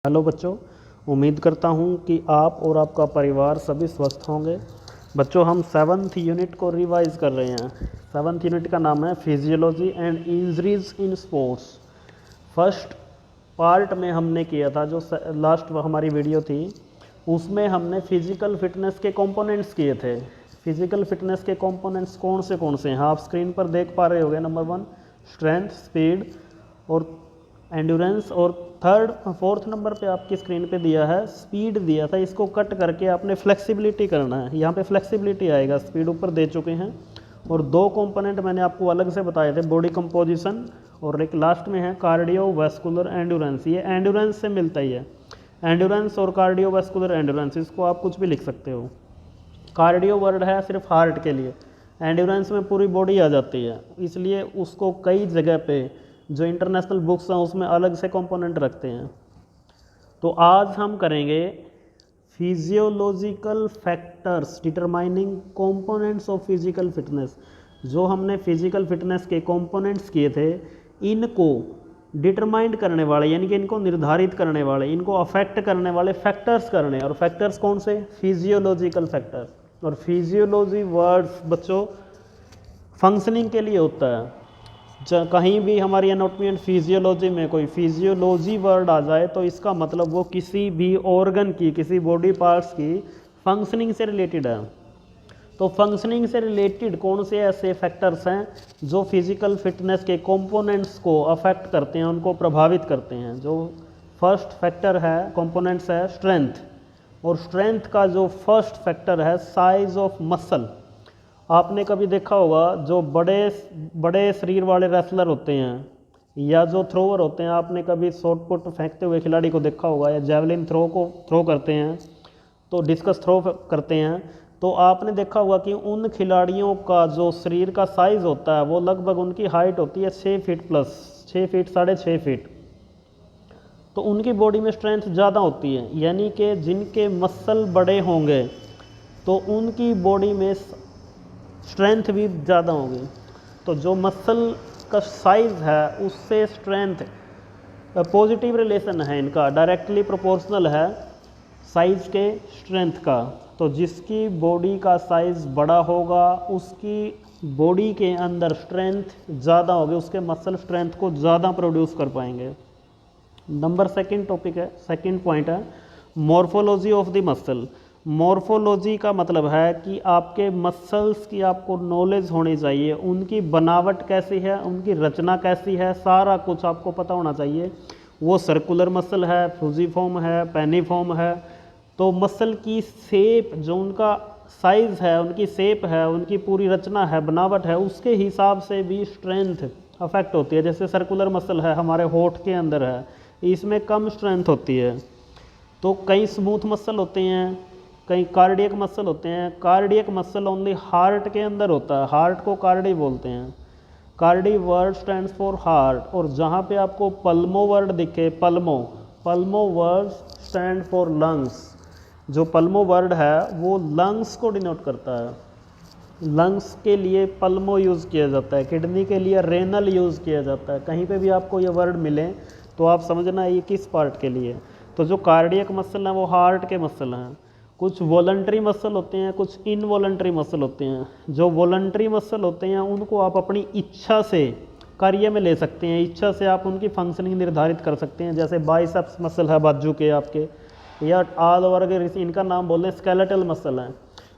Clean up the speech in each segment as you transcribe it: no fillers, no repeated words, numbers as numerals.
Hello बच्चों, उम्मीद करता हूँ कि आप और आपका परिवार सभी स्वस्थ होंगे। बच्चों, हम 7th यूनिट को रिवाइज कर रहे हैं। 7th यूनिट का नाम है physiology and injuries in sports. First part में हमने किया था, जो लास्ट हमारी वीडियो थी, उसमें हमने फिजिकल फिटनेस के कंपोनेंट्स किए थे। फिजिकल फिटनेस के कंपोनेंट्स कौन से हैं? आप स्क्रीन पर देख पा रहे होंगे। नंबर 1 स्ट्रेंथ, स्पीड और एंड्योरेंस, और फोर्थ नंबर पे आपकी स्क्रीन पे दिया है स्पीड दिया था। इसको कट करके आपने फ्लेक्सिबिलिटी करना है। यहाँ पे फ्लेक्सिबिलिटी आएगा, स्पीड ऊपर दे चुके हैं। और 2 कंपोनेंट मैंने आपको अलग से बताए थे, बॉडी कंपोजिशन, और एक लास्ट में है कार्डियोवैस्कुलर एंड्योरेंस। ये एंड्योरेंस से मिलता ही है। एंड्योरेंस और कार्डियोवैस्कुलर एंड्योरेंस, इसको आप कुछ भी लिख सकते हो। कार्डियो वर्ड है सिर्फ हार्ट के लिए, एंड्योरेंस में पूरी बॉडी आ जाती है, इसलिए उसको कई जगह पे जो इंटरनेशनल बुक्स हैं उसमें अलग से कंपोनेंट रखते हैं। तो आज हम करेंगे physiological factors determining components of physical fitness. जो हमने फिजिकल फिटनेस के कंपोनेंट्स किए थे, इनको डिटरमाइंड करने वाले, यानी कि इनको निर्धारित करने वाले, इनको अफेक्ट करने वाले फैक्टर्स करने। और फैक्टर्स कौन से? Physiological factors. और फिजियोलॉजी वर्ड्स बच्चों फंक्शनिंग के लिए होता है। कहीं भी हमारी एनाटॉमी एंड फिजियोलॉजी में कोई फिजियोलॉजी वर्ड आ जाए तो इसका मतलब वो किसी भी ऑर्गन की, किसी बॉडी पार्ट्स की फंक्शनिंग से रिलेटेड है। तो फंक्शनिंग से रिलेटेड कौन से ऐसे फैक्टर्स हैं जो फिजिकल फिटनेस के कंपोनेंट्स को अफेक्ट करते हैं, उनको प्रभावित करते हैं? जो फर्स्ट फैक्टर है, कंपोनेंट्स है स्ट्रेंथ। और स्ट्रेंथ का जो फर्स्ट फैक्टर है साइज ऑफ मसल। आपने कभी देखा होगा जो बड़े बड़े शरीर वाले रेसलर होते हैं या जो थ्रोवर होते हैं, आपने कभी शॉट पुट फेंकते हुए खिलाड़ी को देखा होगा, या जेवलिन थ्रो करते हैं, तो डिस्कस थ्रो करते हैं, तो आपने देखा होगा कि उन खिलाड़ियों का जो शरीर का साइज़ होता है वो लगभग, उनकी हाइट होती है 6 फीट प्लस, 6 फीट, 6.5 फीट। तो उनकी बॉडी में स्ट्रेंथ ज़्यादा होती है, यानी कि जिनके मसल बड़े होंगे तो उनकी बॉडी में स्ट्रेंथ भी ज़्यादा होगी। तो जो मसल का साइज़ है उससे स्ट्रेंथ पॉजिटिव रिलेशन है, इनका डायरेक्टली प्रोपोर्शनल है साइज़ के स्ट्रेंथ का। तो जिसकी बॉडी का साइज़ बड़ा होगा उसकी बॉडी के अंदर स्ट्रेंथ ज़्यादा होगी, उसके मसल स्ट्रेंथ को ज़्यादा प्रोड्यूस कर पाएंगे। नंबर सेकंड टॉपिक है, सेकंड पॉइंट है morphology of the muscle. Morphology का मतलब है कि आपके मसल्स की आपको नॉलेज होनी चाहिए, उनकी बनावट कैसी है, उनकी रचना कैसी है, सारा कुछ आपको पता होना चाहिए। वो सर्कुलर मसल है, फ्यूजिफॉर्म है, पेनिफॉर्म है। तो मसल की शेप, जो उनका साइज़ है, उनकी शेप है, उनकी पूरी रचना है, बनावट है, उसके हिसाब से भी स्ट्रेंथ अफेक्ट होती है। जैसे सर्कुलर मसल है, हमारे होठ के अंदर है, इसमें कम स्ट्रेंथ होती है। तो कई स्मूथ मसल होते हैं, कई कार्डियक मसल होते हैं। कार्डियक मसल ओनली हार्ट के अंदर होता है, हार्ट को कार्डी बोलते हैं। Cardi word stands for heart. और जहाँ पे आपको पल्मो वर्ड दिखे, pulmo word stand for lungs. जो पल्मो वर्ड है वो लंग्स को डिनोट करता है। लंग्स के लिए पल्मो यूज़ किया जाता है, किडनी के लिए रेनल यूज़ किया जाता है। कहीं पे भी आपको ये वर्ड मिले तो आप समझना ये किस पार्ट के लिए। तो जो कार्डियक मसल हैं वो हार्ट के मसल हैं। कुछ वॉलंटरी मसल होते हैं, कुछ इनवॉलंटरी मसल होते हैं। जो वॉलंटरी मसल होते हैं उनको आप अपनी इच्छा से कार्य में ले सकते हैं, इच्छा से आप उनकी फंक्शनिंग निर्धारित कर सकते हैं। जैसे बाइसेप्स मसल है बाजू के आपके, या ऑल ओवर, इनका नाम बोल रहे हैं स्केलेटल मसल हैं,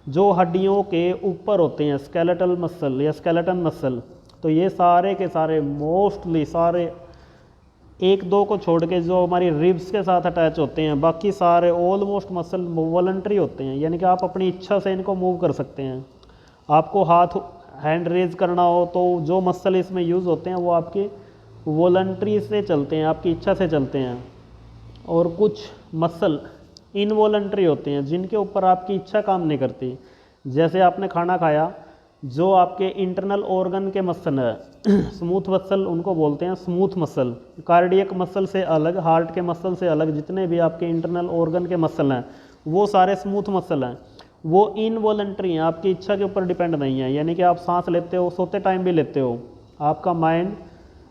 जो हड्डियों के ऊपर होते हैं, स्केलेटल मसल या स्केलेटन मसल। तो ये सारे के सारे, मोस्टली सारे, एक दो को छोड़ के जो हमारी रिब्स के साथ अटैच होते हैं, बाकी सारे ऑलमोस्ट मसल वॉलंटरी होते हैं, यानी कि आप अपनी इच्छा से इनको मूव कर सकते हैं। आपको हैंड रेज करना हो तो जो मसल इसमें यूज़ होते हैं वो आपकी वॉलंटरी से चलते हैं, आपकी इच्छा से चलते हैं। और कुछ मसल इनवॉलंटरी होते हैं जिनके ऊपर आपकी इच्छा काम नहीं करती। जैसे आपने खाना खाया, जो आपके इंटरनल ऑर्गन के मसल है स्मूथ मसल उनको बोलते हैं स्मूथ मसल। कार्डियक मसल से अलग, हार्ट के मसल से अलग, जितने भी आपके इंटरनल ऑर्गन के मसल हैं वो सारे स्मूथ मसल हैं। वो इनवॉलंटरी हैं, आपकी इच्छा के ऊपर डिपेंड नहीं है। यानी कि आप सांस लेते हो, सोते टाइम भी लेते हो, आपका माइंड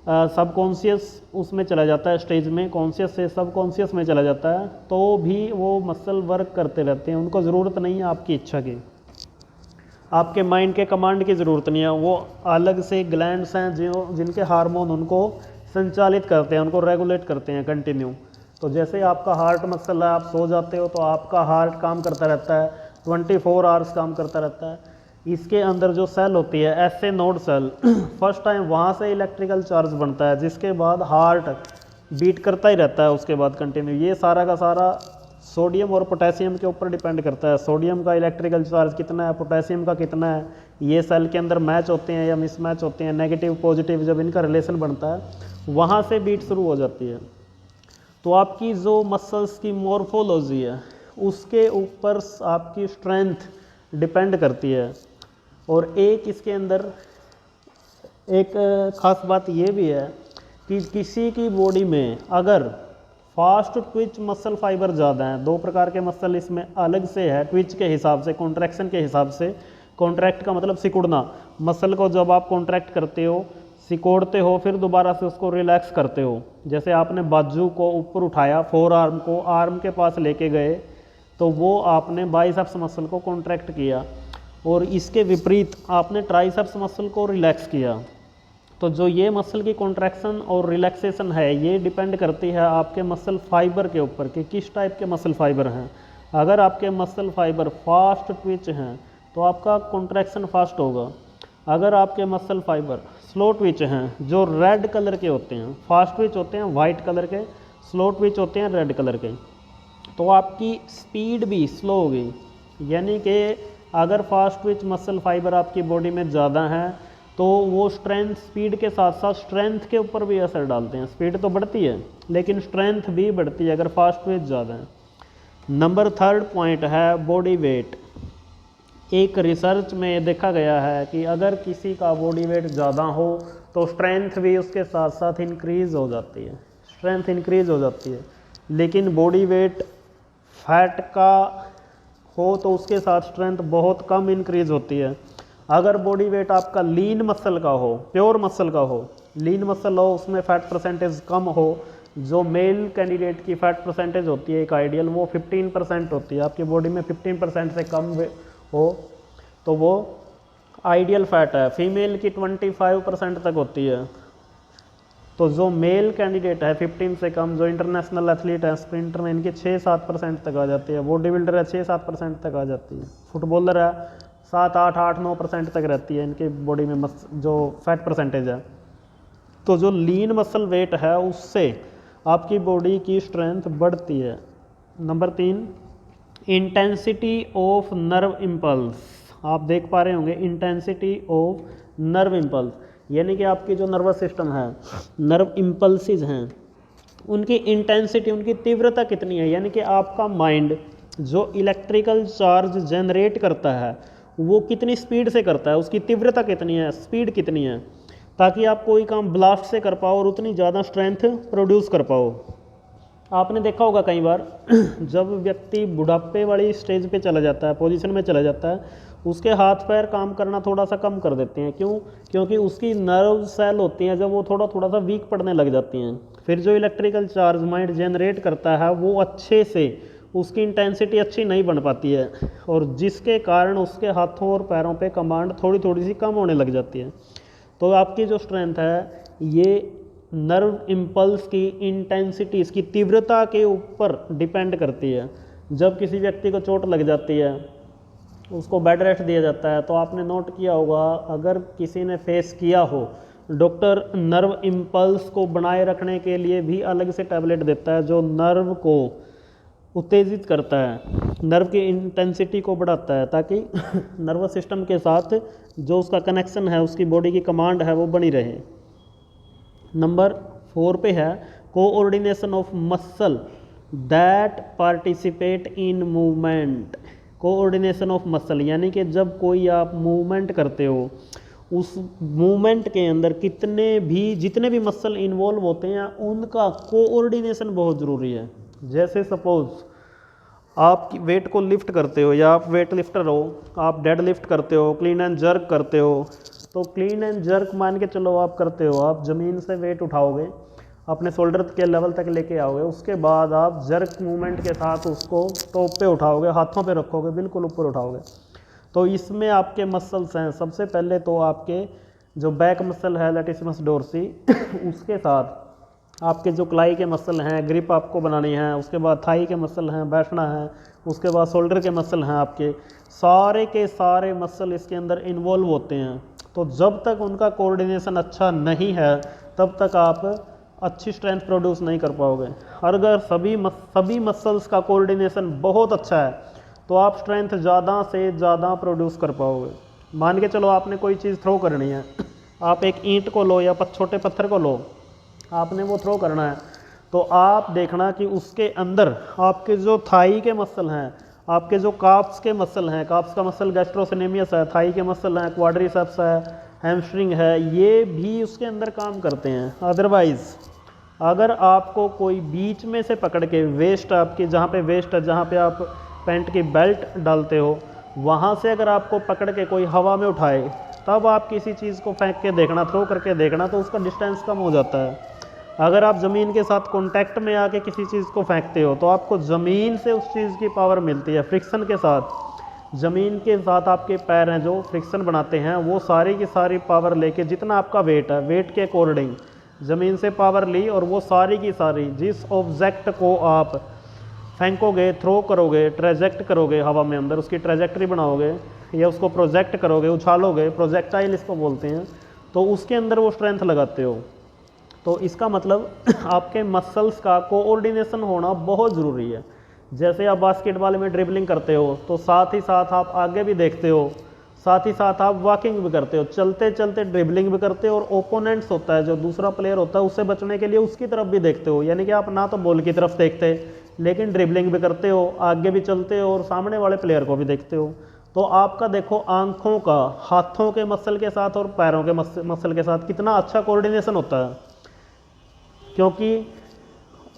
सबकॉन्शियस उसमें चला जाता है स्टेज में, कॉन्शियस से सबकॉन्शियस में चला जाता है, तो भी वो मसल वर्क करते रहते हैं। उनको ज़रूरत नहीं है आपकी इच्छा की, आपके माइंड के कमांड की ज़रूरत नहीं है। वो अलग से ग्लैंड्स हैं जो जिनके हार्मोन उनको संचालित करते हैं, उनको रेगुलेट करते हैं कंटिन्यू। तो जैसे आपका हार्ट मसल है, आप सो जाते हो तो आपका हार्ट काम करता रहता है, 24 आवर्स काम करता रहता है। इसके अंदर जो सेल होती है ऐसे नोड सेल, फर्स्ट टाइम वहाँ से इलेक्ट्रिकल चार्ज बनता है, जिसके बाद हार्ट बीट करता ही रहता है उसके बाद कंटिन्यू। ये सारा का सारा सोडियम और पोटेशियम के ऊपर डिपेंड करता है। सोडियम का इलेक्ट्रिकल चार्ज कितना है, पोटेशियम का कितना है, ये सेल के अंदर मैच होते हैं या मिसमैच होते हैं, नेगेटिव पॉजिटिव जब इनका रिलेशन बनता है वहाँ से बीट शुरू हो जाती है। तो आपकी जो मसल्स की मॉर्फोलॉजी है उसके ऊपर आपकी स्ट्रेंथ डिपेंड करती है। और एक इसके अंदर एक ख़ास बात ये भी है कि किसी की बॉडी में अगर फास्ट ट्विच मसल फाइबर ज़्यादा हैं, दो प्रकार के मसल इसमें अलग से है ट्विच के हिसाब से, कॉन्ट्रैक्शन के हिसाब से। कॉन्ट्रैक्ट का मतलब सिकुड़ना, मसल को जब आप कॉन्ट्रैक्ट करते हो, सिकोड़ते हो, फिर दोबारा से उसको रिलैक्स करते हो। जैसे आपने बाजू को ऊपर उठाया, फोर आर्म को आर्म के पास लेके गए, तो वो आपने बाइसेप्स मसल को कॉन्ट्रैक्ट किया। और इसके विपरीत आपने ट्राइसेप्स मसल को रिलैक्स किया। तो जो ये मसल की कॉन्ट्रैक्शन और रिलैक्सेशन है, ये डिपेंड करती है आपके मसल फाइबर के ऊपर कि किस टाइप के मसल फाइबर हैं। अगर आपके मसल फाइबर फास्ट ट्विच हैं तो आपका कॉन्ट्रैक्शन फास्ट होगा। अगर आपके मसल फाइबर स्लो ट्विच हैं, जो रेड कलर के होते हैं, फास्ट ट्विच होते हैं वाइट कलर के, स्लो ट्विच होते हैं रेड कलर के, तो आपकी स्पीड भी स्लो होगी। यानी कि अगर फास्ट ट्विच मसल फाइबर आपकी बॉडी में ज़्यादा हैं तो वो स्ट्रेंथ, स्पीड के साथ साथ स्ट्रेंथ के ऊपर भी असर डालते हैं। स्पीड तो बढ़ती है लेकिन स्ट्रेंथ भी बढ़ती है अगर फास्ट ट्विच ज़्यादा है। नंबर 3 पॉइंट है बॉडी वेट। एक रिसर्च में देखा गया है कि अगर किसी का बॉडी वेट ज़्यादा हो तो स्ट्रेंथ भी उसके साथ साथ इंक्रीज़ हो जाती है, स्ट्रेंथ इंक्रीज़ हो जाती है। लेकिन बॉडी वेट फैट का हो तो उसके साथ स्ट्रेंथ बहुत कम इंक्रीज़ होती है। अगर बॉडी वेट आपका लीन मसल का हो, प्योर मसल का हो, लीन मसल हो, उसमें फैट परसेंटेज कम हो, जो मेल कैंडिडेट की फैट परसेंटेज होती है एक आइडियल, वो 15% होती है। आपकी बॉडी में 15% से कम हो तो वो आइडियल फैट है। फीमेल की 25% तक होती है। तो जो मेल कैंडिडेट है 15 से कम, जो इंटरनेशनल एथलीट है, स्प्रिंटर में, इनकी 6-7% तक आ जाती है। बॉडी बिल्डर है 6-7% तक आ जाती है। फुटबॉलर है 7-8-8-9% तक रहती है इनकी बॉडी में जो फैट परसेंटेज है। तो जो लीन मसल वेट है उससे आपकी बॉडी की स्ट्रेंथ बढ़ती है। Number 3, intensity of nerve impulse. आप देख पा रहे होंगे इंटेंसिटी ऑफ नर्व इम्पल्स, यानी कि आपकी जो नर्वस सिस्टम है, नर्व इम्पल्सिस हैं, उनकी इंटेंसिटी, उनकी तीव्रता कितनी है। यानी कि आपका माइंड जो इलेक्ट्रिकल चार्ज जनरेट करता है वो कितनी स्पीड से करता है, उसकी तीव्रता कितनी है, स्पीड कितनी है, ताकि आप कोई काम ब्लास्ट से कर पाओ और उतनी ज़्यादा स्ट्रेंथ प्रोड्यूस कर पाओ। आपने देखा होगा कई बार जब व्यक्ति बुढ़ापे वाली स्टेज पे चला जाता है, पोजीशन में चला जाता है, उसके हाथ पैर काम करना थोड़ा सा कम कर देते हैं। क्यों? क्योंकि उसकी नर्व सेल होती हैं जब वो थोड़ा सा वीक पड़ने लग जाती हैं, फिर जो इलेक्ट्रिकल चार्ज माइंड जनरेट करता है वो अच्छे से, उसकी इंटेंसिटी अच्छी नहीं बन पाती है, और जिसके कारण उसके हाथों और पैरों पे कमांड थोड़ी सी कम होने लग जाती है। तो आपकी जो स्ट्रेंथ है ये नर्व इम्पल्स की इंटेंसिटी, इसकी तीव्रता के ऊपर डिपेंड करती है। जब किसी व्यक्ति को चोट लग जाती है, उसको बेड रेस्ट दिया जाता है, तो आपने नोट किया होगा, अगर किसी ने फेस किया हो, डॉक्टर नर्व इम्पल्स को बनाए रखने के लिए भी अलग से टैबलेट देता है जो नर्व को उत्तेजित करता है, नर्व की इंटेंसिटी को बढ़ाता है, ताकि नर्वस सिस्टम के साथ जो उसका कनेक्शन है, उसकी बॉडी की कमांड है, वो बनी रहे। नंबर 4 पे है coordination of muscle that participate in movement. Coordination of muscle यानी कि जब कोई आप मूवमेंट करते हो, उस मूवमेंट के अंदर जितने भी मसल इन्वॉल्व होते हैं उनका कोऑर्डिनेशन बहुत ज़रूरी है। जैसे सपोज आप वेट को लिफ्ट करते हो, या आप वेट लिफ्टर हो, आप डेड लिफ्ट करते हो, क्लीन एंड जर्क करते हो, तो क्लीन एंड जर्क मान के चलो आप करते हो, आप ज़मीन से वेट उठाओगे, अपने शोल्डर के लेवल तक लेके आओगे, उसके बाद आप जर्क मूवमेंट के साथ उसको टॉप पे उठाओगे, हाथों पे रखोगे, बिल्कुल ऊपर उठाओगे। तो इसमें आपके मसल्स हैं, सबसे पहले तो आपके जो बैक मसल है लैटिसिमस डोर्सी उसके साथ आपके जो क्लाई के मसल हैं, ग्रिप आपको बनानी है, उसके बाद थाई के मसल हैं, बैठना है, उसके बाद शोल्डर के मसल हैं, आपके सारे के सारे मसल इसके अंदर इन्वॉल्व होते हैं। तो जब तक उनका कोऑर्डिनेशन अच्छा नहीं है तब तक आप अच्छी स्ट्रेंथ प्रोड्यूस नहीं कर पाओगे। और अगर सभी मसल्स का कोऑर्डिनेशन बहुत अच्छा है तो आप स्ट्रेंथ ज़्यादा से ज़्यादा प्रोड्यूस कर पाओगे। मान के चलो आपने कोई चीज़ थ्रो करनी है, आप एक ईंट को लो या छोटे पत्थर को लो, आपने वो थ्रो करना है, तो आप देखना कि उसके अंदर आपके जो थाई के मसल हैं, आपके जो काफ्स के मसल हैं, काफ्स का मसल गैस्ट्रोसिनेमियस है, थाई के मसल हैं, क्वाड्रिसेप्स है, हैमस्ट्रिंग है, ये भी उसके अंदर काम करते हैं। अदरवाइज़ अगर आपको कोई बीच में से पकड़ के वेस्ट आपकी जहाँ पे वेस्ट है, जहाँ पे आप पैंट की बेल्ट डालते हो, वहाँ से अगर आपको पकड़ के कोई हवा में उठाए, तब आप किसी चीज़ को फेंक के देखना, थ्रो करके देखना, तो उसका डिस्टेंस कम हो जाता है। अगर आप ज़मीन के साथ कांटेक्ट में आके किसी चीज़ को फेंकते हो तो आपको ज़मीन से उस चीज़ की पावर मिलती है। फ्रिक्शन के साथ, ज़मीन के साथ आपके पैर हैं जो फ्रिक्शन बनाते हैं, वो सारी की सारी पावर लेके, जितना आपका वेट है, वेट के अकॉर्डिंग ज़मीन से पावर ली, और वो सारी की सारी जिस ऑब्जेक्ट को आप फेंकोगे, थ्रो करोगे, ट्रेजेक्ट करोगे हवा में अंदर, उसकी ट्रेजेक्ट्री बनाओगे या उसको प्रोजेक्ट करोगे, उछालोगे, प्रोजेक्टाइल इसको बोलते हैं, तो उसके अंदर वो स्ट्रेंथ लगाते हो। तो इसका मतलब आपके मसल्स का कोऑर्डिनेशन होना बहुत ज़रूरी है। जैसे आप बास्केटबॉल में ड्रिबलिंग करते हो तो साथ ही साथ आप आगे भी देखते हो, साथ ही साथ आप वॉकिंग भी करते हो, चलते चलते ड्रिबलिंग भी करते हो, और ओपोनेंट्स होता है जो दूसरा प्लेयर होता है उससे बचने के लिए उसकी तरफ भी देखते हो। यानी कि आप ना तो बॉल की तरफ देखते लेकिन ड्रिबलिंग भी करते हो, आगे भी चलते हो और सामने वाले प्लेयर को भी देखते हो। तो आपका देखो आंखों का हाथों के मसल के साथ और पैरों के मसल के साथ कितना अच्छा कोऑर्डिनेशन होता है, क्योंकि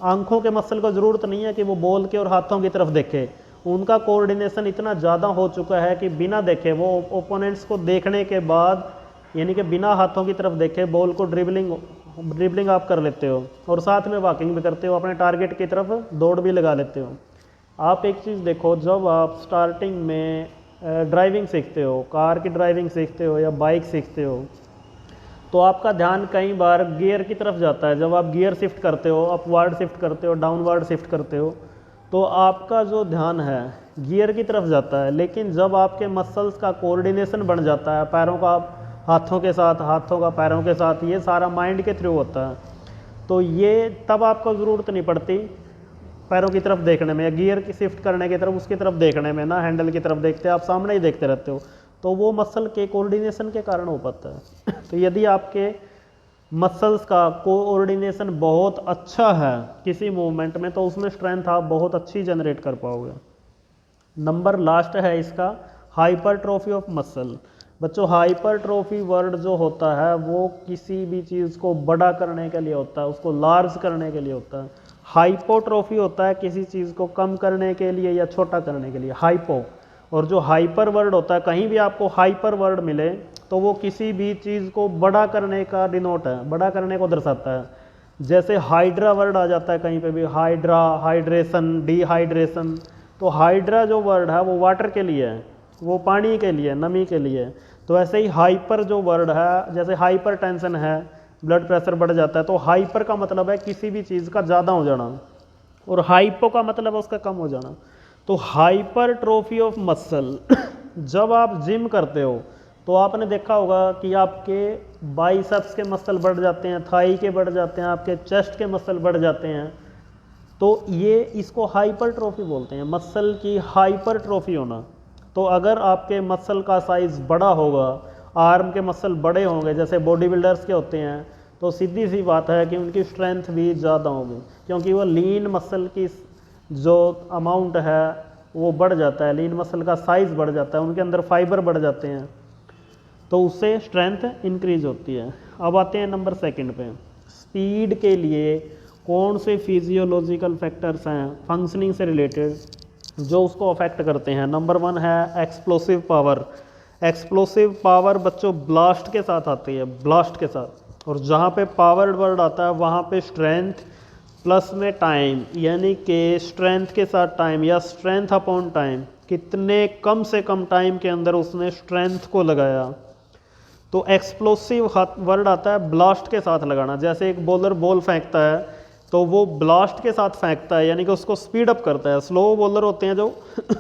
आंखों के मसल को ज़रूरत नहीं है कि वो बॉल के और हाथों की तरफ देखे, उनका कोऑर्डिनेशन इतना ज़्यादा हो चुका है कि बिना देखे वो ओपोनेंट्स को देखने के बाद, यानी कि बिना हाथों की तरफ देखे बॉल को ड्रिबलिंग आप कर लेते हो, और साथ में वॉकिंग भी करते हो, अपने टारगेट की तरफ दौड़ भी लगा लेते हो। आप एक चीज़ देखो, जब आप स्टार्टिंग में ड्राइविंग सीखते हो, कार की ड्राइविंग सीखते हो या बाइक सीखते हो, तो आपका ध्यान कई बार गियर की तरफ जाता है। जब आप गियर शिफ्ट करते हो, अपवर्ड शिफ्ट करते हो, डाउनवर्ड शिफ्ट करते हो, तो आपका जो ध्यान है गियर की तरफ जाता है। लेकिन जब आपके मसल्स का कोऑर्डिनेशन बन जाता है, पैरों का हाथों के साथ, हाथों का पैरों के साथ, ये सारा माइंड के थ्रू होता है, तो ये तब आपको ज़रूरत नहीं पड़ती पैरों की तरफ देखने में या गियर की शिफ्ट करने की तरफ, उसकी तरफ देखने में, ना हैंडल की तरफ देखते, आप सामने ही देखते रहते हो, तो वो मसल के कोऑर्डिनेशन के कारण हो पाता है। तो यदि आपके मसल्स का कोऑर्डिनेशन बहुत अच्छा है किसी मूवमेंट में, तो उसमें स्ट्रेंथ आप बहुत अच्छी जनरेट कर पाओगे। नंबर लास्ट है इसका, हाइपरट्रोफी ऑफ मसल। बच्चों, हाइपरट्रोफी वर्ड जो होता है वो किसी भी चीज़ को बड़ा करने के लिए होता है, उसको लार्ज करने के लिए होता है। हाइपोट्रोफी होता है किसी चीज़ को कम करने के लिए या छोटा करने के लिए, हाइपो। और जो हाइपर वर्ड होता है, कहीं भी आपको हाइपर वर्ड मिले तो वो किसी भी चीज़ को बड़ा करने का डिनोट है, बड़ा करने को दर्शाता है। जैसे हाइड्रा वर्ड आ जाता है कहीं पे भी, हाइड्रा, हाइड्रेशन, डिहाइड्रेशन। तो हाइड्रा जो वर्ड है वो वाटर के लिए है, वो पानी के लिए, नमी के लिए। तो ऐसे ही हाइपर जो वर्ड है, जैसे हाइपर टेंशन है, ब्लड प्रेशर बढ़ जाता है, तो हाइपर का मतलब है किसी भी चीज़ का ज़्यादा हो जाना, और हाइपो का मतलब है उसका कम हो जाना। तो हाइपरट्रोफी ऑफ मसल जब आप जिम करते हो तो आपने देखा होगा कि आपके बाइसेप्स के मसल बढ़ जाते हैं, थाई के बढ़ जाते हैं, आपके चेस्ट के मसल बढ़ जाते हैं। तो ये इसको हाइपरट्रोफी बोलते हैं, मसल की हाइपरट्रोफी होना। तो अगर आपके मसल का साइज़ बड़ा होगा, आर्म के मसल बड़े होंगे जैसे बॉडी बिल्डर्स के होते हैं, तो सीधी सी बात है कि उनकी स्ट्रेंथ भी ज़्यादा होगी, क्योंकि वो लीन मसल की जो अमाउंट है वो बढ़ जाता है, लीन मसल का साइज़ बढ़ जाता है, उनके अंदर फाइबर बढ़ जाते हैं, तो उससे स्ट्रेंथ इंक्रीज होती है। अब आते हैं नंबर सेकंड पे, स्पीड के लिए कौन से फिजियोलॉजिकल फैक्टर्स हैं फंक्शनिंग से रिलेटेड जो उसको अफेक्ट करते हैं। नंबर 1 है एक्सप्लोसिव पावर। एक्सप्लोसिव पावर बच्चों ब्लास्ट के साथ आती है, ब्लास्ट के साथ। और जहाँ पे पावर वर्ड आता है वहाँ पे स्ट्रेंथ प्लस में टाइम, यानी कि स्ट्रेंथ के साथ टाइम या स्ट्रेंथ अपॉन टाइम, कितने कम से कम टाइम के अंदर उसने स्ट्रेंथ को लगाया। तो एक्सप्लोसिव वर्ड आता है ब्लास्ट के साथ लगाना। जैसे एक बॉलर बॉल फेंकता है तो वो ब्लास्ट के साथ फेंकता है, यानी कि उसको स्पीड अप करता है। स्लो बॉलर होते हैं जो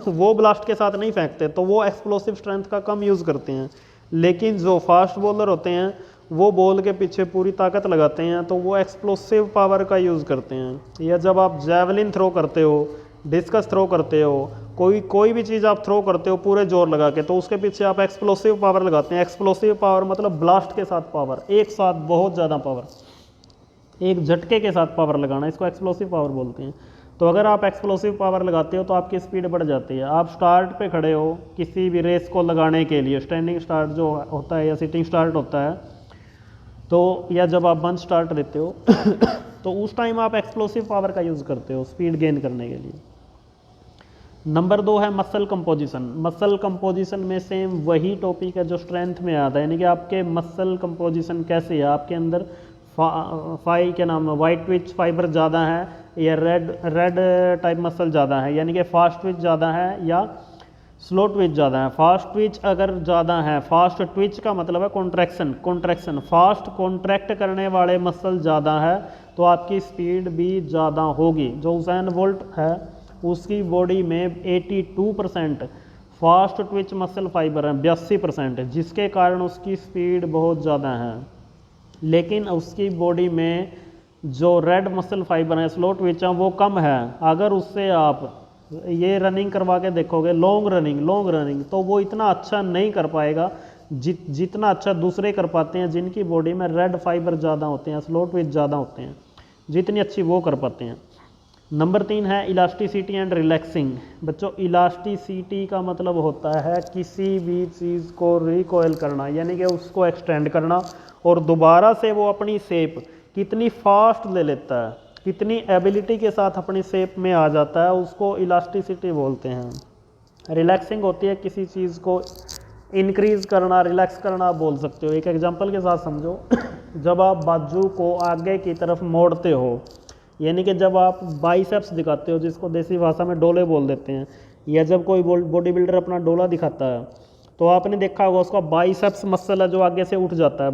वो ब्लास्ट के साथ नहीं फेंकते, तो वो एक्सप्लोसिव स्ट्रेंथ का कम यूज़ करते हैं। लेकिन जो फास्ट बॉलर होते हैं वो बॉल के पीछे पूरी ताकत लगाते हैं, तो वो एक्सप्लोसिव पावर का यूज़ करते हैं। या जब आप जैवलिन थ्रो करते हो, डिस्कस थ्रो करते हो, कोई भी चीज़ आप थ्रो करते हो पूरे जोर लगा के, तो उसके पीछे आप एक्सप्लोसिव पावर लगाते हैं। एक्सप्लोसिव पावर मतलब ब्लास्ट के साथ पावर, एक साथ बहुत ज़्यादा पावर, एक झटके के साथ पावर लगाना, इसको एक्सप्लोसिव पावर बोलते हैं। तो अगर आप एक्सप्लोसिव पावर लगाते हो तो आपकी स्पीड बढ़ जाती है। आप स्टार्ट पे खड़े हो किसी भी रेस को लगाने के लिए, स्टैंडिंग स्टार्ट जो होता है या सिटिंग स्टार्ट होता है, तो या जब आप बंद स्टार्ट देते हो तो उस टाइम आप एक्सप्लोसिव पावर का यूज़ करते हो स्पीड गेन करने के लिए। नंबर 2 है मसल कंपोजिशन। मसल कंपोजिशन में सेम वही टॉपिक है जो स्ट्रेंथ में आता है, यानी कि आपके मसल कंपोजिशन कैसे है, आपके अंदर क्या नाम है, वाइट ट्विच फाइबर ज़्यादा है या रेड टाइप मसल ज़्यादा है, यानी कि फास्ट ट्विच ज़्यादा है या स्लो ट्विच ज़्यादा है। फास्ट ट्विच अगर ज़्यादा है, फास्ट ट्विच का मतलब है कॉन्ट्रैक्शन, फास्ट कॉन्ट्रैक्ट करने वाले मसल ज़्यादा है तो आपकी स्पीड भी ज़्यादा होगी। जो उसेन बोल्ट है उसकी बॉडी में 82% फास्ट ट्विच मसल फाइबर है, 82%, जिसके कारण उसकी स्पीड बहुत ज़्यादा है। लेकिन उसकी बॉडी में जो रेड मसल फाइबर है, स्लो ट्विच है, वो कम है। अगर उससे आप ये रनिंग करवा के देखोगे, लॉन्ग रनिंग, तो वो इतना अच्छा नहीं कर पाएगा जितना अच्छा दूसरे कर पाते हैं जिनकी बॉडी में रेड फाइबर ज़्यादा होते हैं, स्लो ट्विच ज़्यादा होते हैं, जितनी अच्छी वो कर पाते हैं। नंबर 3 है इलास्टिसिटी एंड रिलैक्सिंग। बच्चों इलास्टिसिटी का मतलब होता है किसी भी चीज़ को रिकॉयल करना, यानी कि उसको एक्सटेंड करना और दोबारा से वो अपनी शेप कितनी फास्ट ले लेता है, कितनी एबिलिटी के साथ अपनी शेप में आ जाता है, उसको इलास्टिसिटी बोलते हैं। रिलैक्सिंग होती है किसी चीज़ को इंक्रीज़ करना, रिलैक्स करना आप बोल सकते हो। एक एग्जांपल के साथ समझो जब आप बाजू को आगे की तरफ मोड़ते हो, यानी कि जब आप बाइसेप्स दिखाते हो, जिसको देसी भाषा में डोले बोल देते हैं, या जब कोई बॉडी बिल्डर अपना डोला दिखाता है तो आपने देखा होगा उसका बाइसेप्स मसल है जो आगे से उठ जाता है,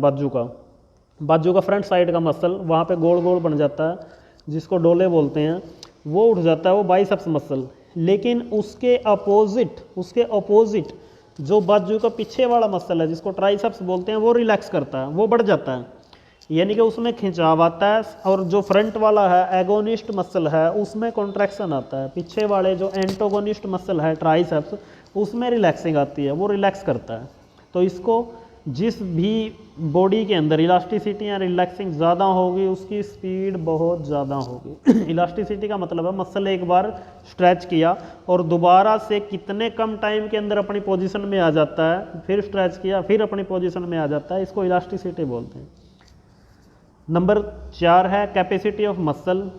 बाजू का फ्रंट साइड का मसल वहाँ पे गोल गोल बन जाता है, जिसको डोले बोलते हैं, वो उठ जाता है, वो बाइसेप्स मसल। लेकिन उसके अपोजिट जो बाजू का पीछे वाला मसल है, जिसको ट्राइसेप्स बोलते हैं, वो रिलैक्स करता है, वो बढ़ जाता है, यानी कि उसमें खिंचाव आता है। और जो फ्रंट वाला है एगोनिस्ट मसल है, उसमें कॉन्ट्रैक्शन आता है। पीछे वाले जो एंटोगोनिस्ट मसल है ट्राइसेप्स, उसमें रिलैक्सिंग आती है, वो रिलैक्स करता है। तो इसको जिस भी बॉडी के अंदर इलास्टिसिटी या रिलैक्सिंग ज़्यादा होगी उसकी स्पीड बहुत ज़्यादा होगी। इलास्टिसिटी का मतलब है मसल एक बार स्ट्रेच किया और दोबारा से कितने कम टाइम के अंदर अपनी पोजीशन में आ जाता है, फिर स्ट्रेच किया फिर अपनी पोजीशन में आ जाता है, इसको इलास्टिसिटी बोलते हैं। नंबर 4 है capacity of muscle,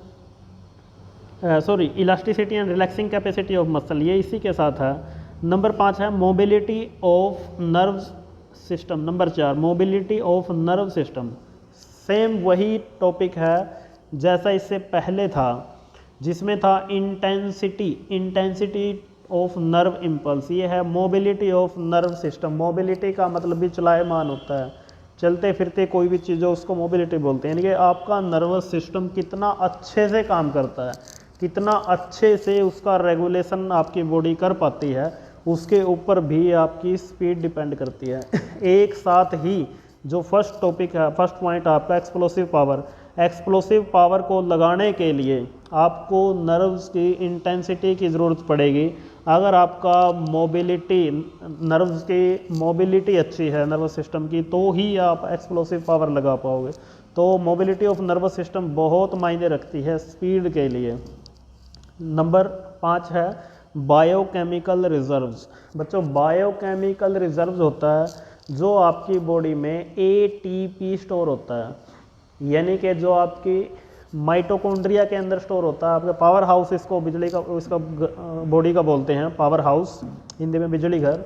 elasticity and relaxing capacity of muscle, ये इसी के साथ है। नंबर 5 है mobility of nerve system. Number 4 mobility of nerve system, same वही टॉपिक है जैसा इससे पहले था, जिसमें था इंटेंसिटी ऑफ नर्व इम्पल्स, ये है mobility of nerve system. Mobility का मतलब भी चलायमान होता है, चलते फिरते कोई भी चीज़ हो उसको मोबिलिटी बोलते हैं, यानी कि आपका नर्वस सिस्टम कितना अच्छे से काम करता है, कितना अच्छे से उसका रेगुलेशन आपकी बॉडी कर पाती है, उसके ऊपर भी आपकी स्पीड डिपेंड करती है। एक साथ ही जो फर्स्ट टॉपिक है, फर्स्ट पॉइंट आपका एक्सप्लोसिव पावर को लगाने के लिए आपको नर्व्स की इंटेंसिटी की ज़रूरत पड़ेगी। अगर आपका नर्व्स की मोबिलिटी अच्छी है नर्वस सिस्टम की, तो ही आप एक्सप्लोसिव पावर लगा पाओगे। तो मोबिलिटी ऑफ नर्वस सिस्टम बहुत मायने रखती है स्पीड के लिए। नंबर 5 है बायोकेमिकल रिजर्व्स। बच्चों बायोकेमिकल रिजर्व्स होता है जो आपकी बॉडी में ATP स्टोर होता है, यानी कि जो आपकी माइटोकॉन्ड्रिया के अंदर स्टोर होता है। आपका पावर हाउस इसको बिजली का इसका बॉडी का बोलते हैं, पावर हाउस हिंदी में बिजली घर।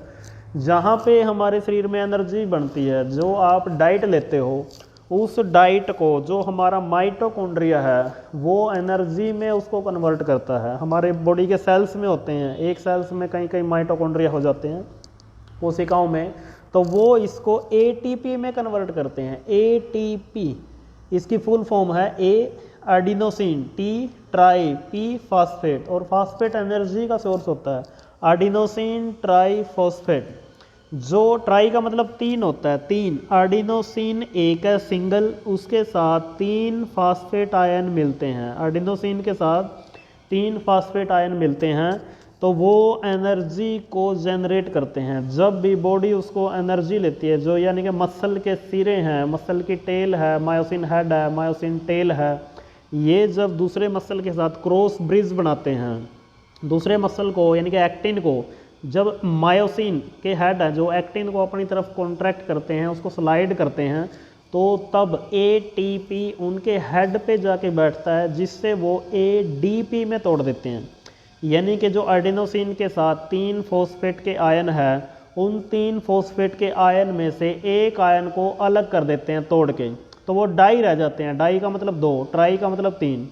जहाँ पे हमारे शरीर में एनर्जी बनती है, जो आप डाइट लेते हो उस डाइट को जो हमारा माइटोकॉन्ड्रिया है वो एनर्जी में उसको कन्वर्ट करता है। हमारे बॉडी के सेल्स में होते हैं, एक सेल्स में कई कई माइटोकॉन्ड्रिया हो जाते हैं कोशिकाओं में, तो वो इसको एटीपी में कन्वर्ट करते हैं। एटीपी इसकी फुल फॉर्म है adenosine tea try P phosphate, और फास्फेट एनर्जी का सोर्स होता है। एडिनोसिन ट्राई फॉस्फेट, जो ट्राई का मतलब 3 होता है, 3 एडिनोसिन एक है सिंगल, उसके साथ 3 फास्फेट आयन मिलते हैं। एडिनोसिन के साथ 3 फास्फेट आयन मिलते हैं तो वो एनर्जी को जनरेट करते हैं। जब भी बॉडी उसको एनर्जी लेती है, जो यानी कि मसल के सिरे हैं, मसल की टेल है, मायोसिन हेड है, मायोसिन टेल है, ये जब दूसरे मसल के साथ क्रॉस ब्रिज बनाते हैं, दूसरे मसल को यानी कि एक्टिन को, जब मायोसिन के हेड है जो एक्टिन को अपनी तरफ कॉन्ट्रैक्ट करते हैं, उसको स्लाइड करते हैं, तो तब एटीपी उनके हेड पे जाके बैठता है, जिससे वो एडीपी में तोड़ देते हैं। यानी कि जो एडिनोसिन के साथ 3 फॉस्फेट के आयन है, उन 3 फॉस्फेट के आयन में से एक आयन को अलग कर देते हैं तोड़ के, तो वो डाई रह जाते हैं। डाई का मतलब 2, ट्राई का मतलब 3,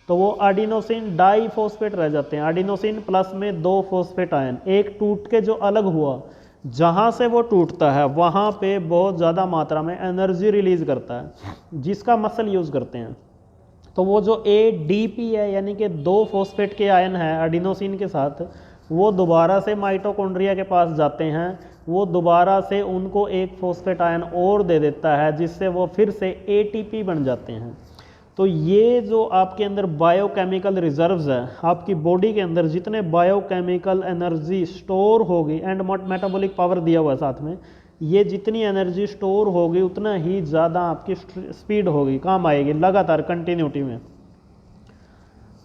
तो वो एडिनोसिन डाई फॉस्फेट रह जाते हैं। एडिनोसिन प्लस में 2 फॉस्फेट आयन, एक टूट के जो अलग हुआ, जहाँ से वो टूटता है वहाँ पे बहुत ज़्यादा मात्रा में एनर्जी रिलीज़ करता है, जिसका मसल यूज़ करते हैं। तो वो जो एडीपी है यानी कि 2 फॉस्फेट के आयन है एडिनोसिन के साथ, वो दोबारा से माइटोकॉन्ड्रिया के पास जाते हैं, वो दोबारा से उनको एक फॉस्फेट आयन और दे देता है, जिससे वो फिर से एटीपी बन जाते हैं। तो ये जो आपके अंदर बायोकेमिकल रिजर्व्स है, आपकी बॉडी के अंदर जितने बायोकेमिकल एनर्जी स्टोर होगी, एंड मेटाबॉलिक पावर दिया हुआ है साथ में, ये जितनी एनर्जी स्टोर होगी उतना ही ज़्यादा आपकी स्पीड होगी, काम आएगी लगातार कंटिन्यूटी में।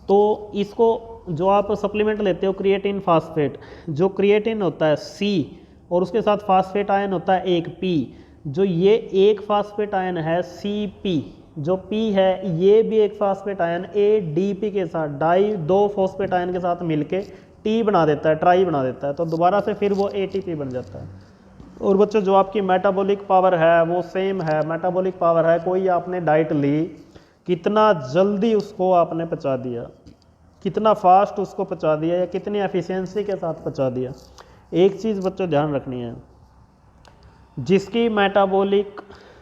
तो इसको जो आप सप्लीमेंट लेते हो क्रिएटिन फास्फेट, जो क्रिएटिन होता है C और उसके साथ फास्फेट आयन होता है एक P, जो ये एक फास्फेट आयन है CP, जो P है ये भी एक फास्फेट आयन ADP के साथ डाई 2 फॉस्फेट आयन के साथ मिलके T बना देता है, ट्राई बना देता है, तो दोबारा से फिर वो ATP बन जाता है। और बच्चों जो आपकी मेटाबॉलिक पावर है वो सेम है, मेटाबॉलिक पावर है, कोई आपने डाइट ली, कितना जल्दी उसको आपने पचा दिया, कितना फास्ट उसको पचा दिया, या कितनी एफिशिएंसी के साथ पचा दिया। एक चीज़ बच्चों ध्यान रखनी है, जिसकी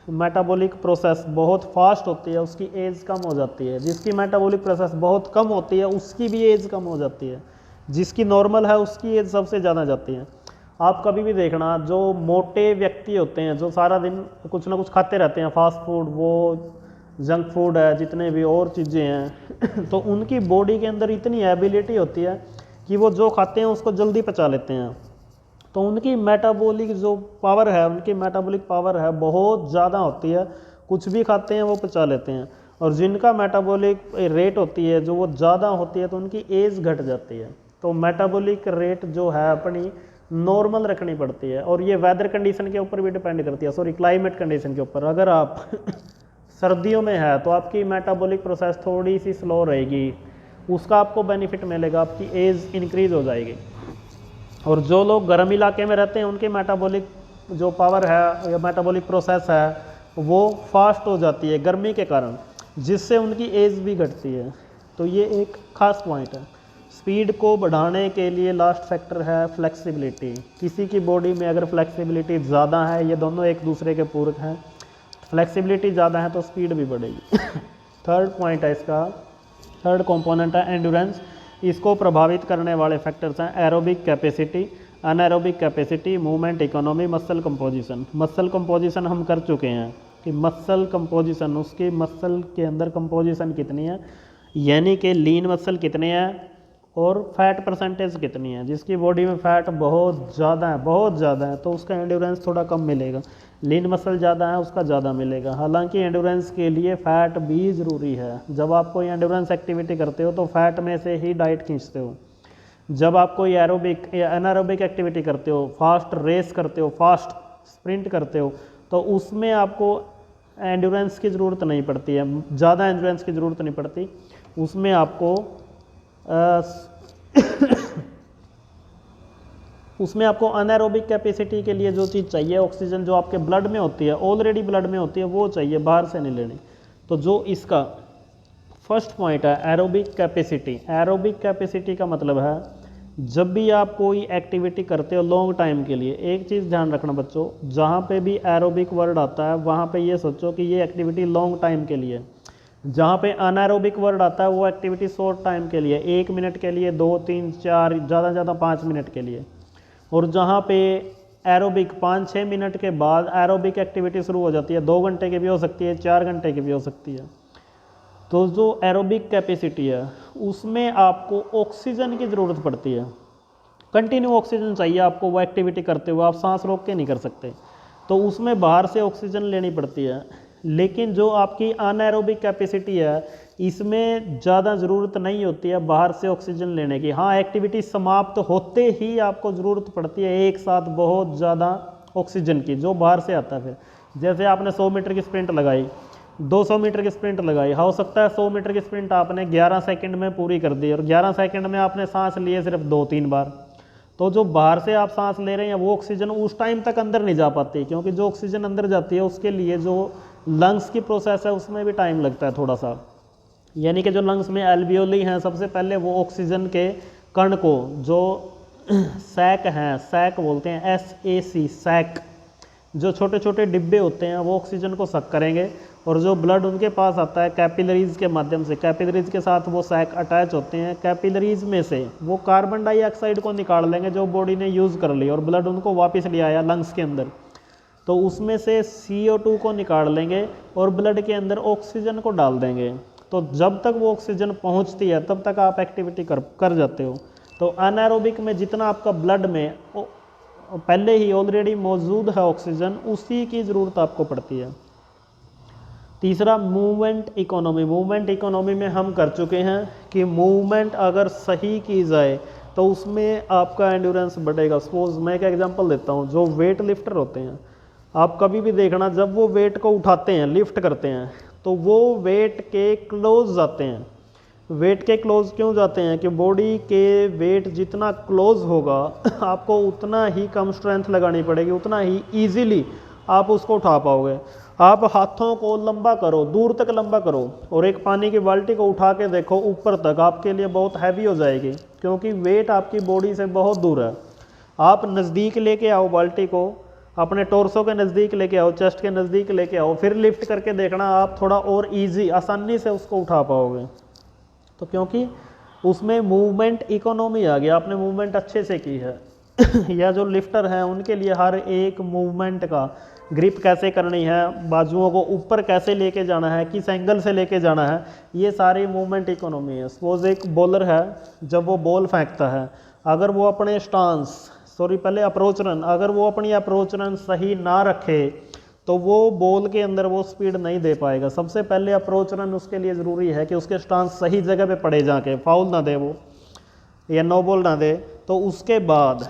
मेटाबॉलिक प्रोसेस बहुत फास्ट होती है उसकी एज कम हो जाती है, जिसकी मेटाबॉलिक प्रोसेस बहुत कम होती है उसकी भी एज कम हो जाती है, जिसकी नॉर्मल है उसकी एज सबसे ज़्यादा जाती है। आप कभी भी देखना, जो मोटे व्यक्ति होते हैं, जो सारा दिन कुछ ना कुछ खाते रहते हैं, फास्ट फूड, वो जंक फूड है, जितने भी और चीज़ें हैं तो उनकी बॉडी के अंदर इतनी एबिलिटी होती है कि वो जो खाते हैं उसको जल्दी पचा लेते हैं। तो उनकी मेटाबॉलिक जो पावर है, उनकी मेटाबॉलिक पावर है बहुत ज़्यादा होती है, कुछ भी खाते हैं वो पचा लेते हैं। और जिनका मेटाबॉलिक रेट होती है जो वो ज़्यादा होती है, तो उनकी एज घट जाती है। तो मेटाबॉलिक रेट जो है अपनी नॉर्मल रखनी पड़ती है, और ये वेदर कंडीशन के ऊपर भी डिपेंड करती है, सॉरी क्लाइमेट कंडीशन के ऊपर। अगर आप सर्दियों में है तो आपकी मेटाबॉलिक प्रोसेस थोड़ी सी स्लो रहेगी, उसका आपको बेनिफिट मिलेगा, आपकी एज इंक्रीज हो जाएगी। और जो लोग गर्म इलाके में रहते हैं उनकी मेटाबॉलिक जो पावर है या मेटाबॉलिक प्रोसेस है वो फास्ट हो जाती है गर्मी के कारण, जिससे उनकी एज भी घटती है। तो ये एक खास पॉइंट है। स्पीड को बढ़ाने के लिए लास्ट फैक्टर है फ्लेक्सिबिलिटी। किसी की बॉडी में अगर फ्लेक्सिबिलिटी ज़्यादा है, ये दोनों एक दूसरे के पूरक हैं, फ्लेक्सिबिलिटी ज़्यादा है तो स्पीड भी बढ़ेगी। थर्ड पॉइंट है इसका, थर्ड कंपोनेंट है एंड्योरेंस। इसको प्रभावित करने वाले फैक्टर्स हैं aerobic capacity, anaerobic capacity, movement economy, muscle composition. Muscle composition हम कर चुके हैं कि मसल कंपोजिशन, उसकी मसल के अंदर कंपोजिशन कितनी है, यानी कि लीन मसल कितने हैं और फैट परसेंटेज कितनी है। जिसकी बॉडी में फैट बहुत ज़्यादा है तो उसका एंड्योरेंस थोड़ा कम मिलेगा, लीन मसल ज़्यादा है उसका ज़्यादा मिलेगा। हालांकि एंड्योरेंस के लिए फ़ैट भी ज़रूरी है। जब आप कोई एंड्योरेंस एक्टिविटी करते हो तो फैट में से ही डाइट खींचते हो। जब आप कोई एरोबिक या एनारोबिक एक्टिविटी करते हो, फास्ट रेस करते हो, फास्ट स्प्रिंट करते हो, तो उसमें आपको एंड्योरेंस की ज़रूरत नहीं पड़ती है, ज़्यादा एंड्योरेंस की ज़रूरत नहीं पड़ती। उसमें आपको उसमें आपको अनएरोबिक कैपेसिटी के लिए जो चीज़ चाहिए, ऑक्सीजन जो आपके ब्लड में होती है, ऑलरेडी ब्लड में होती है, वो चाहिए, बाहर से नहीं लेनी। तो जो इसका फर्स्ट पॉइंट है एरोबिक कैपेसिटी। एरोबिक कैपेसिटी का मतलब है जब भी आप कोई एक्टिविटी करते हो लॉन्ग टाइम के लिए, एक चीज़ ध्यान रखना बच्चों, जहाँ पे भी एरोबिक वर्ड आता है वहाँ पे ये सोचो कि ये एक्टिविटी लॉन्ग टाइम के लिए। जहाँ पे अनएरोबिक वर्ड आता है वो एक्टिविटी शॉर्ट टाइम के लिए, 1 मिनट के लिए, 2, 3, 4, ज़्यादा से ज़्यादा 5 मिनट के लिए। और जहाँ पे एरोबिक 5-6 मिनट के बाद एरोबिक एक्टिविटी शुरू हो जाती है, 2 घंटे की भी हो सकती है, 4 घंटे की भी हो सकती है। तो जो एरोबिक कैपेसिटी है उसमें आपको ऑक्सीजन की ज़रूरत पड़ती है, कंटिन्यू ऑक्सीजन चाहिए आपको, वो एक्टिविटी करते हुए आप सांस रोक के नहीं कर सकते, तो उसमें बाहर से ऑक्सीजन लेनी पड़ती है। लेकिन जो आपकी अनएरोबिक कैपेसिटी है इसमें ज़्यादा ज़रूरत नहीं होती है बाहर से ऑक्सीजन लेने की। हाँ, एक्टिविटी समाप्त होते ही आपको ज़रूरत पड़ती है एक साथ बहुत ज़्यादा ऑक्सीजन की, जो बाहर से आता है। फिर जैसे आपने 100 मीटर की स्प्रिंट लगाई, 200 मीटर की स्प्रिंट लगाई, हो सकता है 100 मीटर की स्प्रिंट आपने 11 सेकंड में पूरी कर दी और 11 सेकंड में आपने सांस लिए सिर्फ 2-3 बार। तो जो बाहर से आप सांस ले रहे हैं वो ऑक्सीजन उस टाइम तक अंदर नहीं जा पाती, क्योंकि जो ऑक्सीजन अंदर जाती है उसके लिए जो लंग्स की प्रोसेस है उसमें भी टाइम लगता है थोड़ा सा। यानी कि जो लंग्स में एल्वियोली हैं, सबसे पहले वो ऑक्सीजन के कण को, जो सैक हैं, सैक बोलते हैं, SAC, सैक, जो छोटे छोटे डिब्बे होते हैं वो ऑक्सीजन को सक करेंगे और जो ब्लड उनके पास आता है कैपिलरीज के माध्यम से, कैपिलरीज के साथ वो सैक अटैच होते हैं, कैपिलरीज में से वो कार्बन डाइऑक्साइड को निकाल लेंगे जो बॉडी ने यूज़ कर ली और ब्लड उनको वापस ले आया लंग्स के अंदर, तो उसमें से CO2 को निकाल लेंगे और ब्लड के अंदर ऑक्सीजन को डाल देंगे। तो जब तक वो ऑक्सीजन पहुंचती है तब तक आप एक्टिविटी कर जाते हो। तो अनएरोबिक में जितना आपका ब्लड में पहले ही ऑलरेडी मौजूद है ऑक्सीजन, उसी की ज़रूरत आपको पड़ती है। तीसरा, मूवमेंट इकोनॉमी। मूवमेंट इकोनॉमी में हम कर चुके हैं कि मूवमेंट अगर सही की जाए तो उसमें आपका एंड्योरेंस बढ़ेगा। सपोज मैं एक एग्जांपल देता हूँ, जो वेट लिफ्टर होते हैं, आप कभी भी देखना जब वो वेट को उठाते हैं, लिफ्ट करते हैं, तो वो वेट के क्लोज जाते हैं। वेट के क्लोज क्यों जाते हैं? कि बॉडी के वेट जितना क्लोज होगा आपको उतना ही कम स्ट्रेंथ लगानी पड़ेगी, उतना ही ईजिली आप उसको उठा पाओगे। आप हाथों को लंबा करो, दूर तक लंबा करो, और एक पानी की बाल्टी को उठा के देखो ऊपर तक, आपके लिए बहुत हैवी हो जाएगी, क्योंकि वेट आपकी बॉडी से बहुत दूर है। आप नज़दीक लेके आओ बाल्टी को, अपने टोर्सो के नज़दीक लेके आओ, चेस्ट के नज़दीक लेके आओ, फिर लिफ्ट करके देखना, आप थोड़ा और ईजी, आसानी से उसको उठा पाओगे। तो क्योंकि उसमें मूवमेंट इकोनॉमी आ गया, आपने मूवमेंट अच्छे से की है। या जो लिफ्टर हैं उनके लिए हर एक मूवमेंट का, ग्रिप कैसे करनी है, बाजुओं को ऊपर कैसे लेके जाना है, किस एंगल से लेके जाना है, ये सारी मूवमेंट इकोनॉमी है। सपोज एक बॉलर है, जब वो बॉल फेंकता है, अगर वो अपने पहले अप्रोच रन, अगर वो अपनी अप्रोच रन सही ना रखे तो वो बॉल के अंदर वो स्पीड नहीं दे पाएगा। सबसे पहले अप्रोच रन उसके लिए ज़रूरी है कि उसके स्टांस सही जगह पे पड़े, जाके फाउल ना दे वो, या नो बॉल ना दे। तो उसके बाद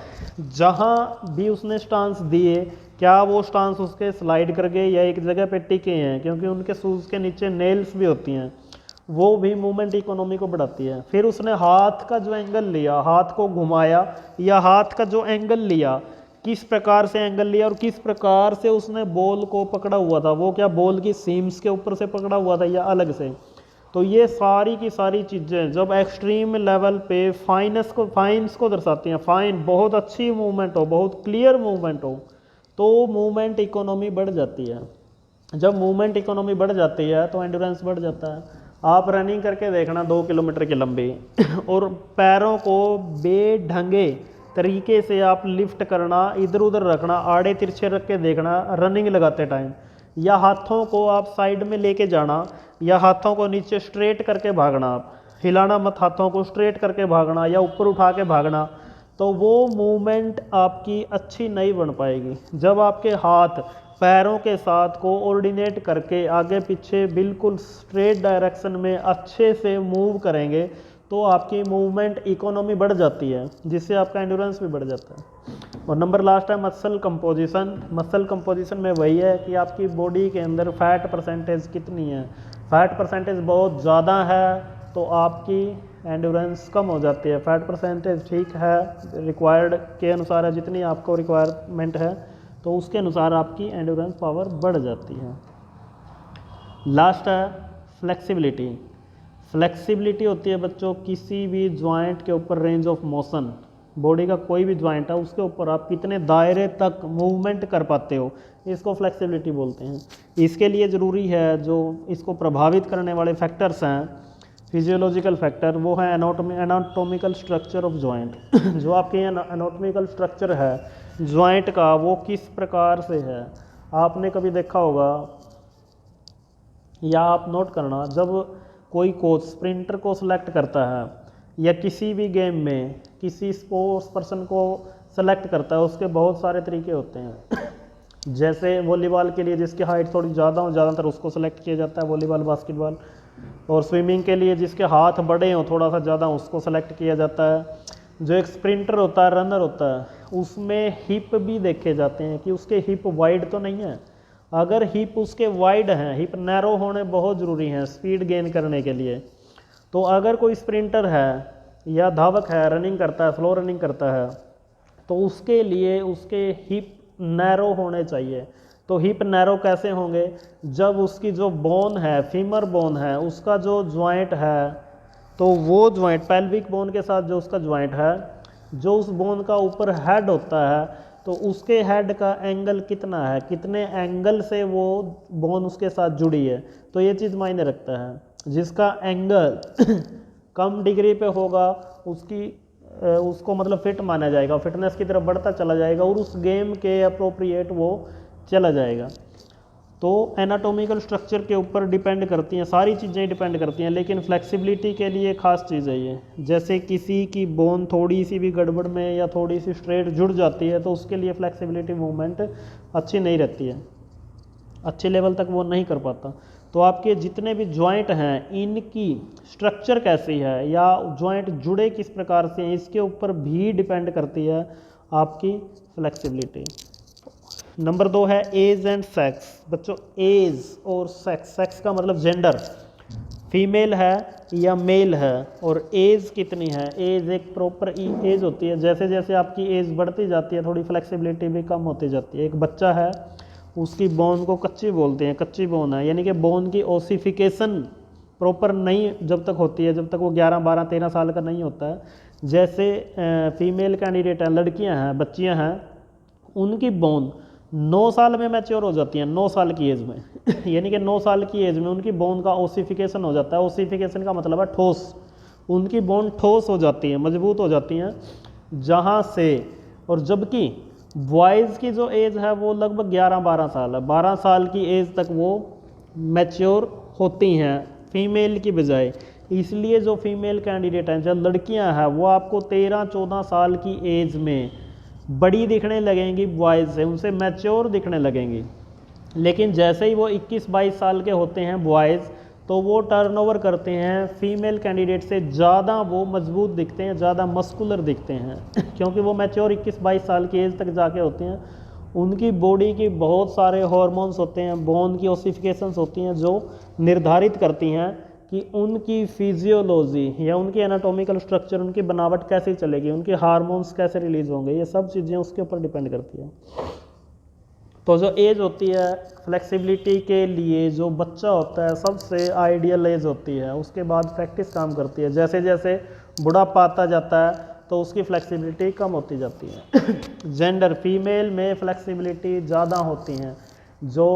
जहाँ भी उसने स्टांस दिए, क्या वो स्टांस उसके स्लाइड कर गए या एक जगह पे टिके हैं, क्योंकि उनके शूज़ के नीचे नेल्स भी होती हैं, वो भी मूवमेंट इकोनॉमी को बढ़ाती है। फिर उसने हाथ का जो एंगल लिया, हाथ को घुमाया, या हाथ का जो एंगल लिया, किस प्रकार से एंगल लिया और किस प्रकार से उसने बॉल को पकड़ा हुआ था, वो क्या बॉल की सीम्स के ऊपर से पकड़ा हुआ था या अलग से। तो ये सारी की सारी चीज़ें जब एक्सट्रीम लेवल पे फाइन्स को दर्शाती हैं, फाइन बहुत अच्छी मूवमेंट हो, बहुत क्लियर मूवमेंट हो, तो मूवमेंट इकोनॉमी बढ़ जाती है। जब मूवमेंट इकोनॉमी बढ़ जाती है तो एंड्योरेंस बढ़ जाता है। आप रनिंग करके देखना 2 किलोमीटर की लंबी, और पैरों को बेढंगे तरीके से आप लिफ्ट करना, इधर उधर रखना, आड़े तिरछे रख के देखना रनिंग लगाते टाइम, या हाथों को आप साइड में लेके जाना, या हाथों को नीचे स्ट्रेट करके भागना, आप हिलाना मत, हाथों को स्ट्रेट करके भागना या ऊपर उठा के भागना, तो वो मूवमेंट आपकी अच्छी नहीं बन पाएगी। जब आपके हाथ पैरों के साथ कोऑर्डिनेट करके आगे पीछे बिल्कुल स्ट्रेट डायरेक्शन में अच्छे से मूव करेंगे तो आपकी मूवमेंट इकोनॉमी बढ़ जाती है, जिससे आपका एंड्योरेंस भी बढ़ जाता है। और नंबर लास्ट है मसल कंपोजिशन। मसल कंपोजिशन में वही है कि आपकी बॉडी के अंदर फैट परसेंटेज कितनी है। फैट परसेंटेज बहुत ज़्यादा है तो आपकी एंडोरेंस कम हो जाती है, फैट परसेंटेज ठीक है रिक्वायर्ड के अनुसार है, जितनी आपको रिक्वायरमेंट है तो उसके अनुसार आपकी एंडोरेंस पावर बढ़ जाती है। लास्ट है फ्लेक्सिबिलिटी। फ्लेक्सिबिलिटी होती है बच्चों किसी भी जॉइंट के ऊपर रेंज ऑफ मोशन, बॉडी का कोई भी जॉइंट है उसके ऊपर आप कितने दायरे तक मूवमेंट कर पाते हो, इसको फ्लेक्सिबिलिटी बोलते हैं। इसके लिए ज़रूरी है जो इसको प्रभावित करने वाले फैक्टर्स हैं, फिजियोलॉजिकल फैक्टर, वो है एनाटॉमिकल स्ट्रक्चर ऑफ जॉइंट। जो आपके एनाटॉमिकल स्ट्रक्चर है जॉइंट का वो किस प्रकार से है। आपने कभी देखा होगा या आप नोट करना, जब कोई कोच स्प्रिंटर को सिलेक्ट करता है या किसी भी गेम में किसी स्पोर्ट्स पर्सन को सेलेक्ट करता है, उसके बहुत सारे तरीके होते हैं। जैसे वॉलीबॉल के लिए जिसकी हाइट थोड़ी ज़्यादा हो ज़्यादातर उसको सेलेक्ट किया जाता है, वॉलीबॉल बास्केटबॉल। और स्विमिंग के लिए जिसके हाथ बड़े हों थोड़ा सा ज़्यादा उसको सेलेक्ट किया जाता है। जो एक स्प्रिंटर होता है, रनर होता है, उसमें हिप भी देखे जाते हैं कि उसके हिप वाइड तो नहीं है। अगर हिप उसके वाइड हैं, हिप नैरो होने बहुत ज़रूरी हैं स्पीड गेन करने के लिए। तो अगर कोई स्प्रिंटर है या धावक है, रनिंग करता है, स्लो रनिंग करता है, तो उसके लिए उसके हिप नैरो होने चाहिए। तो हिप नैरो कैसे होंगे, जब उसकी जो बोन है, फीमर बोन है, उसका जो जॉइंट है, तो वो जॉइंट पेल्विक बोन के साथ जो उसका जॉइंट है, जो उस बोन का ऊपर हेड होता है, तो उसके हेड का एंगल कितना है, कितने एंगल से वो बोन उसके साथ जुड़ी है, तो ये चीज़ मायने रखता है। जिसका एंगल कम डिग्री पे होगा उसको मतलब फिट माना जाएगा, फिटनेस की तरफ बढ़ता चला जाएगा और उस गेम के अप्रोप्रिएट वो चला जाएगा। तो एनाटॉमिकल स्ट्रक्चर के ऊपर डिपेंड करती हैं, सारी चीज़ें डिपेंड करती हैं, लेकिन फ्लेक्सिबिलिटी के लिए खास चीज़ है ये। जैसे किसी की बोन थोड़ी सी भी गड़बड़ में या थोड़ी सी स्ट्रेट जुड़ जाती है तो उसके लिए फ्लेक्सिबिलिटी मूवमेंट अच्छी नहीं रहती है, अच्छे लेवल तक वो नहीं कर पाता। तो आपके जितने भी जॉइंट हैं इनकी स्ट्रक्चर कैसी है या जॉइंट जुड़े किस प्रकार से हैं, इसके ऊपर भी डिपेंड करती है आपकी फ्लेक्सिबिलिटी। नंबर 2 है एज एंड सेक्स। बच्चों एज और सेक्स, सेक्स का मतलब जेंडर, फीमेल है या मेल है, और एज कितनी है। एज एक प्रॉपर एज होती है, जैसे जैसे आपकी एज बढ़ती जाती है थोड़ी फ्लेक्सिबिलिटी भी कम होती जाती है। एक बच्चा है उसकी बोन को कच्ची बोलते हैं, कच्ची बोन है, यानी कि बोन की ओसिफिकेशन प्रॉपर नहीं जब तक होती है, जब तक वो 11, 12, 13 साल का नहीं होता है। जैसे फीमेल कैंडिडेट हैं, लड़कियां हैं, बच्चियां हैं, उनकी बोन 9 साल में मैच्योर हो जाती हैं, 9 साल की एज में यानी कि 9 साल की एज में उनकी बोन का ओसिफिकेशन हो जाता है। ओसिफिकेशन का मतलब है ठोस, उनकी बोन ठोस हो जाती है, मजबूत हो जाती हैं जहाँ से। और जबकि बॉयज़ की जो एज है वो लगभग 11-12 साल है, 12 साल की एज तक वो मैच्योर होती हैं फीमेल की बजाय। इसलिए जो फीमेल कैंडिडेट हैं, जो लड़कियां हैं, वो आपको 13-14 साल की एज में बड़ी दिखने लगेंगी बॉयज़ से, उनसे मैच्योर दिखने लगेंगी। लेकिन जैसे ही वो 21-22 साल के होते हैं बॉयज़, तो वो टर्नओवर करते हैं फीमेल कैंडिडेट से ज़्यादा, वो मजबूत दिखते हैं, ज़्यादा मस्कुलर दिखते हैं क्योंकि वो मैच्योर 21-22 साल की एज तक जाके होते हैं। उनकी बॉडी की बहुत सारे हार्मोन्स होते हैं, बोन की ओसिफिकेशंस होती हैं जो निर्धारित करती हैं कि उनकी फिजियोलॉजी या उनकी एनाटॉमिकल स्ट्रक्चर, उनकी बनावट कैसे चलेगी, उनके हार्मोन्स कैसे रिलीज होंगे, ये सब चीज़ें उसके ऊपर डिपेंड करती है। तो जो एज होती है फ्लेक्सिबिलिटी के लिए, जो बच्चा होता है सबसे आइडियल एज होती है, उसके बाद प्रैक्टिस काम करती है। जैसे जैसे बुढ़ापा आता जाता है तो उसकी फ्लेक्सिबिलिटी कम होती जाती है जेंडर, फीमेल में फ्लेक्सिबिलिटी ज़्यादा होती हैं। जो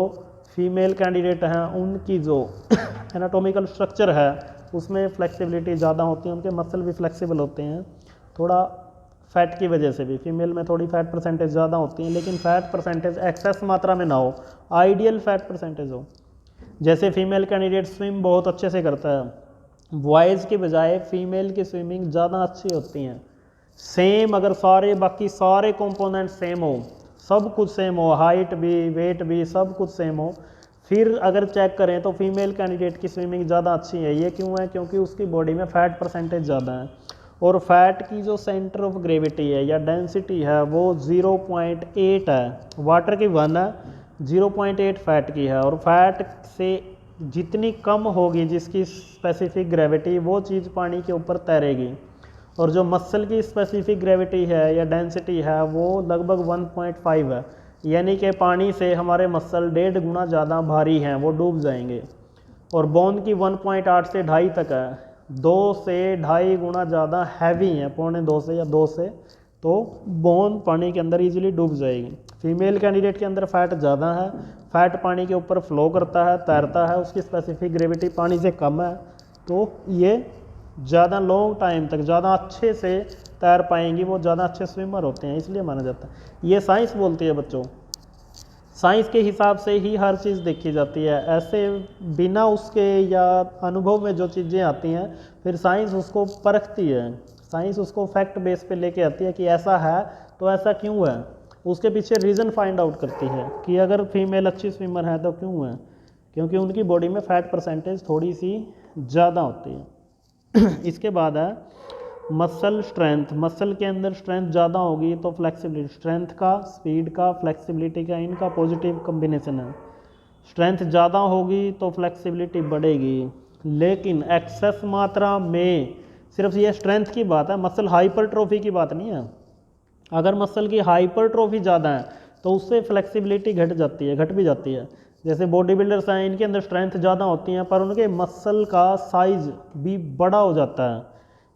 फीमेल कैंडिडेट हैं उनकी जो एनाटॉमिकल स्ट्रक्चर है उसमें फ्लेक्सिबिलिटी ज़्यादा होती है, उनके मसल भी फ्लेक्सिबल होते हैं, थोड़ा फैट की वजह से भी फीमेल में थोड़ी फैट परसेंटेज ज़्यादा होती है, लेकिन फैट परसेंटेज एक्सेस मात्रा में ना हो, आइडियल फैट परसेंटेज हो। जैसे फीमेल कैंडिडेट स्विम बहुत अच्छे से करता है, बॉयज़ की बजाय फीमेल की स्विमिंग ज़्यादा अच्छी होती हैं। सेम अगर सारे बाकी सारे कंपोनेंट सेम हो, सब कुछ सेम हो, हाइट भी, वेट भी, सब कुछ सेम हो, फिर अगर चेक करें तो फीमेल कैंडिडेट की स्विमिंग ज़्यादा अच्छी है। ये क्यों है? क्योंकि उसकी बॉडी में फ़ैट परसेंटेज ज़्यादा है, और फैट की जो सेंटर ऑफ ग्रेविटी है या डेंसिटी है वो 0.8 है, वाटर की 1 है, 0.8 फैट की है, और फैट से जितनी कम होगी जिसकी स्पेसिफिक ग्रेविटी, वो चीज़ पानी के ऊपर तैरेगी। और जो मसल की स्पेसिफिक ग्रेविटी है या डेंसिटी है वो लगभग 1.5 है, यानी कि पानी से हमारे मसल 1.5 गुना ज़्यादा भारी हैं, वो डूब जाएंगे। और बोन की 1.8 से 2.5 तक है, 2 से 2.5 गुना ज़्यादा हैवी हैं, 1.25 से या 2 से, तो बोन पानी के अंदर इजीली डूब जाएगी। फीमेल कैंडिडेट के अंदर फैट ज़्यादा है, फैट पानी के ऊपर फ्लो करता है, तैरता है, उसकी स्पेसिफिक ग्रेविटी पानी से कम है, तो ये ज़्यादा लॉन्ग टाइम तक ज़्यादा अच्छे से तैर पाएंगी, वो ज़्यादा अच्छे स्विमर होते हैं, इसलिए माना जाता है। ये साइंस बोलती है बच्चों, साइंस के हिसाब से ही हर चीज़ देखी जाती है, ऐसे बिना उसके या अनुभव में जो चीज़ें आती हैं फिर साइंस उसको परखती है, साइंस उसको फैक्ट बेस पे लेके आती है कि ऐसा है तो ऐसा क्यों है, उसके पीछे रीज़न फाइंड आउट करती है कि अगर फीमेल अच्छी स्विमर है तो क्यों है, क्योंकि उनकी बॉडी में फैट परसेंटेज थोड़ी सी ज़्यादा होती है। इसके बाद है मसल स्ट्रेंथ, मसल के अंदर स्ट्रेंथ ज़्यादा होगी तो फ्लेक्सिबिलिटी, स्ट्रेंथ का, स्पीड का, फ्लेक्सिबिलिटी का, इनका पॉजिटिव कॉम्बिनेशन है। स्ट्रेंथ ज़्यादा होगी तो फ्लेक्सिबिलिटी बढ़ेगी, लेकिन एक्सेस मात्रा में, सिर्फ ये स्ट्रेंथ की बात है, मसल हाइपरट्रोफी की बात नहीं है। अगर मसल की हाइपरट्रोफी ज़्यादा है तो उससे फ्लेक्सिबिलिटी घट जाती है, घट भी जाती है। जैसे बॉडी बिल्डर्स हैं, इनके अंदर स्ट्रेंथ ज़्यादा होती हैं पर उनके मसल का साइज भी बड़ा हो जाता है,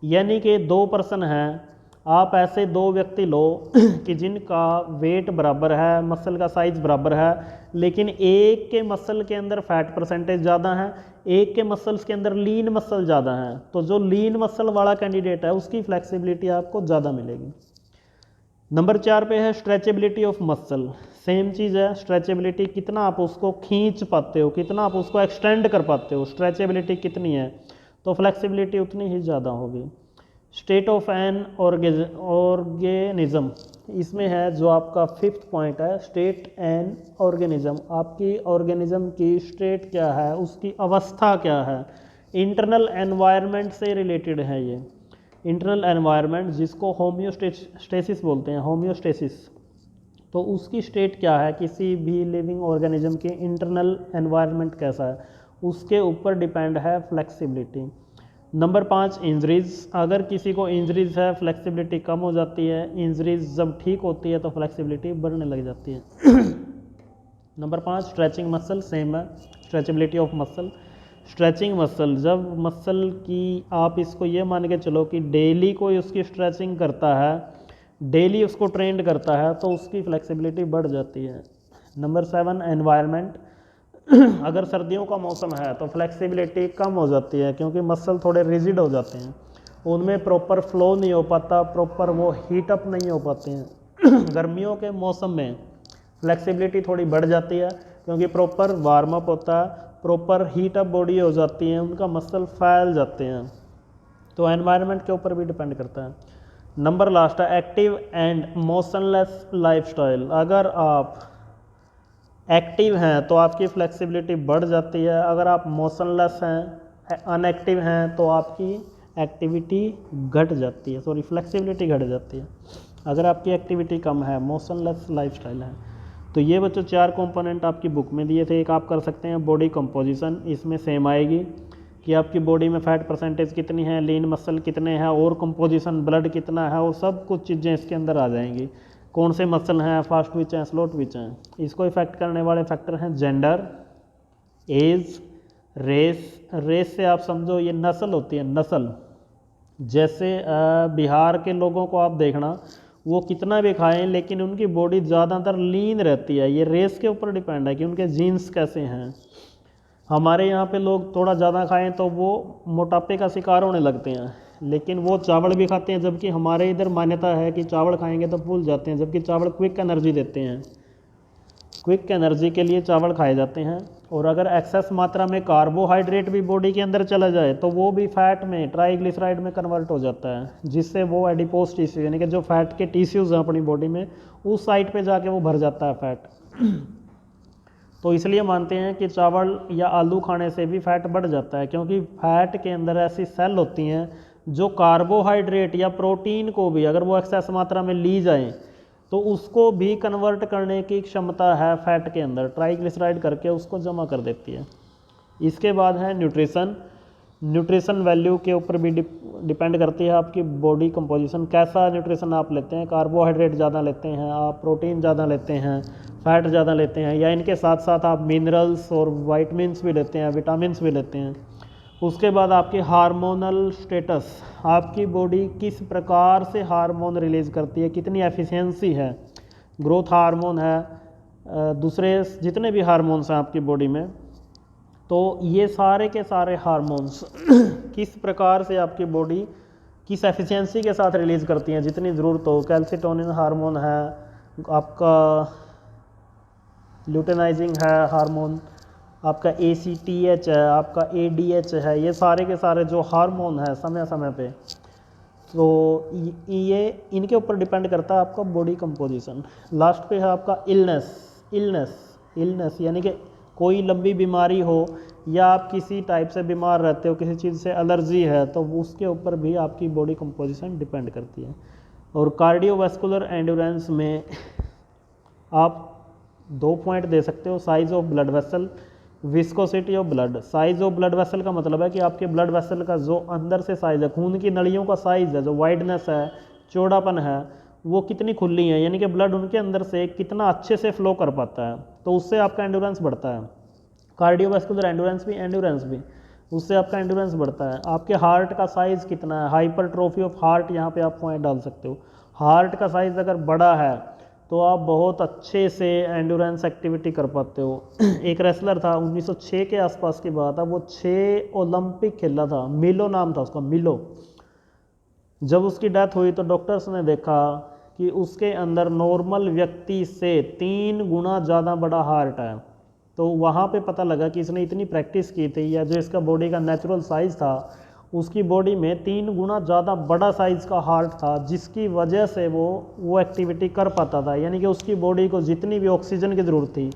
यानी कि 2 पर्सन हैं, आप ऐसे 2 व्यक्ति लो कि जिनका वेट बराबर है, मसल का साइज बराबर है, लेकिन एक के मसल के अंदर फैट परसेंटेज ज़्यादा है, एक के मसल्स के अंदर लीन मसल ज़्यादा है, तो जो लीन मसल वाला कैंडिडेट है उसकी फ्लेक्सिबिलिटी आपको ज़्यादा मिलेगी। नंबर 4 पे है स्ट्रेचेबिलिटी ऑफ मसल, सेम चीज़ है, स्ट्रेचेबिलिटी कितना आप उसको खींच पाते हो, कितना आप उसको एक्सटेंड कर पाते हो, स्ट्रेचेबिलिटी कितनी है, तो फ्लेक्सिबिलिटी उतनी ही ज़्यादा होगी। स्टेट ऑफ एन ऑर्गेनिज्म, इसमें है जो आपका 5th पॉइंट है, स्टेट एन ऑर्गेनिज्म, आपकी ऑर्गेनिज्म की स्टेट क्या है, उसकी अवस्था क्या है, इंटरनल एनवायरनमेंट से रिलेटेड है ये। इंटरनल एनवायरनमेंट जिसको होम्योस्टेसिस बोलते हैं, होम्योस्टेसिस, तो उसकी स्टेट क्या है, किसी भी लिविंग ऑर्गेनिज्म की इंटरनल एनवायरनमेंट कैसा है, उसके ऊपर डिपेंड है फ्लेक्सिबिलिटी। नंबर 5 इंजरीज, अगर किसी को इंजरीज है फ्लेक्सिबिलिटी कम हो जाती है, इंजरीज जब ठीक होती है तो फ्लेक्सिबिलिटी बढ़ने लग जाती है। नंबर 5 स्ट्रेचिंग मसल, सेम है, stretchability of muscle. Stretching muscle, जब मसल की आप इसको ये मान के चलो कि डेली कोई उसकी स्ट्रेचिंग करता है, डेली उसको ट्रेंड करता है, तो उसकी फ्लेक्सिबिलिटी बढ़ जाती है। नंबर 7 एनवायरनमेंट, अगर सर्दियों का मौसम है तो फ्लेक्सिबिलिटी कम हो जाती है क्योंकि मसल थोड़े रिजिड हो जाते हैं, उनमें प्रॉपर फ्लो नहीं हो पाता, प्रॉपर वो हीट अप नहीं हो पाते हैं। गर्मियों के मौसम में फ्लेक्सिबिलिटी थोड़ी बढ़ जाती है क्योंकि प्रॉपर वार्म अप होता है, प्रॉपर हीट अप बॉडी हो जाती है, उनका मसल फैल जाते हैं, तो एनवायरनमेंट के ऊपर भी डिपेंड करता है। नंबर लास्ट है एक्टिव एंड मोशनलेस लाइफस्टाइल, अगर आप एक्टिव हैं तो आपकी फ्लेक्सिबिलिटी बढ़ जाती है, अगर आप मोशनलेस हैं, अनएक्टिव हैं, तो आपकी एक्टिविटी घट जाती है, सॉरी फ्लेक्सिबिलिटी घट जाती है, अगर आपकी एक्टिविटी कम है, मोशनलेस लाइफस्टाइल है। तो ये बच्चों 4 कंपोनेंट आपकी बुक में दिए थे। एक आप कर सकते हैं बॉडी कंपोजिशन, इसमें सेम आएगी कि आपकी बॉडी में फैट परसेंटेज कितनी है, लीन मसल कितने हैं, और कंपोजिशन ब्लड कितना है, और सब कुछ चीज़ें इसके अंदर आ जाएंगी। कौन से मसल हैं, फास्ट विच हैं, स्लो विच हैं। इसको इफेक्ट करने वाले फैक्टर हैं जेंडर, एज, रेस। रेस से आप समझो ये नस्ल होती है, नस्ल। जैसे बिहार के लोगों को आप देखना, वो कितना भी खाएं लेकिन उनकी बॉडी ज़्यादातर लीन रहती है, ये रेस के ऊपर डिपेंड है कि उनके जीन्स कैसे हैं। हमारे यहाँ पे लोग थोड़ा ज़्यादा खाएं तो वो मोटापे का शिकार होने लगते हैं, लेकिन वो चावल भी खाते हैं, जबकि हमारे इधर मान्यता है कि चावल खाएंगे तो फूल जाते हैं, जबकि चावल क्विक एनर्जी देते हैं, क्विक एनर्जी के लिए चावल खाए जाते हैं। और अगर एक्सेस मात्रा में कार्बोहाइड्रेट भी बॉडी के अंदर चला जाए तो वो भी फैट में, ट्राइग्लिसराइड में कन्वर्ट हो जाता है, जिससे वो एडिपोज टिश्यू यानी कि जो फैट के टिश्यूज़ हैं अपनी बॉडी में, उस साइड पे जाके वो भर जाता है फैट। तो इसलिए मानते हैं कि चावल या आलू खाने से भी फैट बढ़ जाता है, क्योंकि फैट के अंदर ऐसी सेल होती हैं जो कार्बोहाइड्रेट या प्रोटीन को भी, अगर वो एक्सेस मात्रा में ली जाए तो उसको भी कन्वर्ट करने की क्षमता है फैट के अंदर, ट्राइग्लिसराइड करके उसको जमा कर देती है। इसके बाद है न्यूट्रिशन। न्यूट्रिशन वैल्यू के ऊपर भी डिपेंड करती है आपकी बॉडी कंपोजिशन, कैसा न्यूट्रिशन आप लेते हैं, कार्बोहाइड्रेट ज़्यादा लेते हैं आप, प्रोटीन ज़्यादा लेते हैं, फैट ज़्यादा लेते हैं, या इनके साथ साथ आप मिनरल्स और वाइटमिन्स भी लेते हैं, विटामिन्स भी लेते हैं। उसके बाद आपकी हार्मोनल स्टेटस, आपकी बॉडी किस प्रकार से हार्मोन रिलीज़ करती है, कितनी एफिशिएंसी है, ग्रोथ हार्मोन है, दूसरे जितने भी हार्मोन्स हैं आपकी बॉडी में, तो ये सारे के सारे हार्मोन्स किस प्रकार से आपकी बॉडी किस एफिशिएंसी के साथ रिलीज़ करती हैं जितनी ज़रूरत हो। कैल्सिटोनिन हार्मोन है आपका, ल्यूटेनाइजिंग है हार्मोन आपका, ACTH है आपका, ADH है, ये सारे के सारे जो हार्मोन है समय समय पे, तो ये इनके ऊपर डिपेंड करता है आपका बॉडी कंपोजिशन। लास्ट पे है आपका इलनेस यानी कि कोई लंबी बीमारी हो या आप किसी टाइप से बीमार रहते हो, किसी चीज़ से एलर्जी है, तो उसके ऊपर भी आपकी बॉडी कंपोजिशन डिपेंड करती है। और कार्डियोवास्कुलर एंड्योरेंस में आप 2 पॉइंट दे सकते हो, size of blood vessel, viscosity of blood. Size of blood vessel का मतलब है कि आपके ब्लड वेसल का जो अंदर से साइज है, खून की नलियों का साइज है, जो वाइडनेस है, चौड़ापन है, वो कितनी खुली है, यानी कि ब्लड उनके अंदर से कितना अच्छे से फ्लो कर पाता है, तो उससे आपका एंड्योरेंस बढ़ता है। कार्डियोवास्कुलर एंड्योरेंस भी उससे आपका एंड्योरेंस बढ़ता है। आपके हार्ट का साइज़ कितना है, हाइपरट्रोफी ऑफ हार्ट, यहाँ पे आप पॉइंट डाल सकते हो। हार्ट का साइज़ अगर बड़ा है तो आप बहुत अच्छे से एंड्योरेंस एक्टिविटी कर पाते हो। एक रेसलर था 1906 के आसपास की बात है, वो 6 ओलंपिक खेला था, मिलो नाम था उसका, मिलो। जब उसकी डेथ हुई तो डॉक्टर्स ने देखा कि उसके अंदर नॉर्मल व्यक्ति से 3 गुना ज़्यादा बड़ा हार्ट है। तो वहाँ पे पता लगा कि इसने इतनी प्रैक्टिस की थी, या जो इसका बॉडी का नेचुरल साइज़ था उसकी बॉडी में 3 गुना ज़्यादा बड़ा साइज़ का हार्ट था, जिसकी वजह से वो एक्टिविटी कर पाता था। यानी कि उसकी बॉडी को जितनी भी ऑक्सीजन की ज़रूरत थी,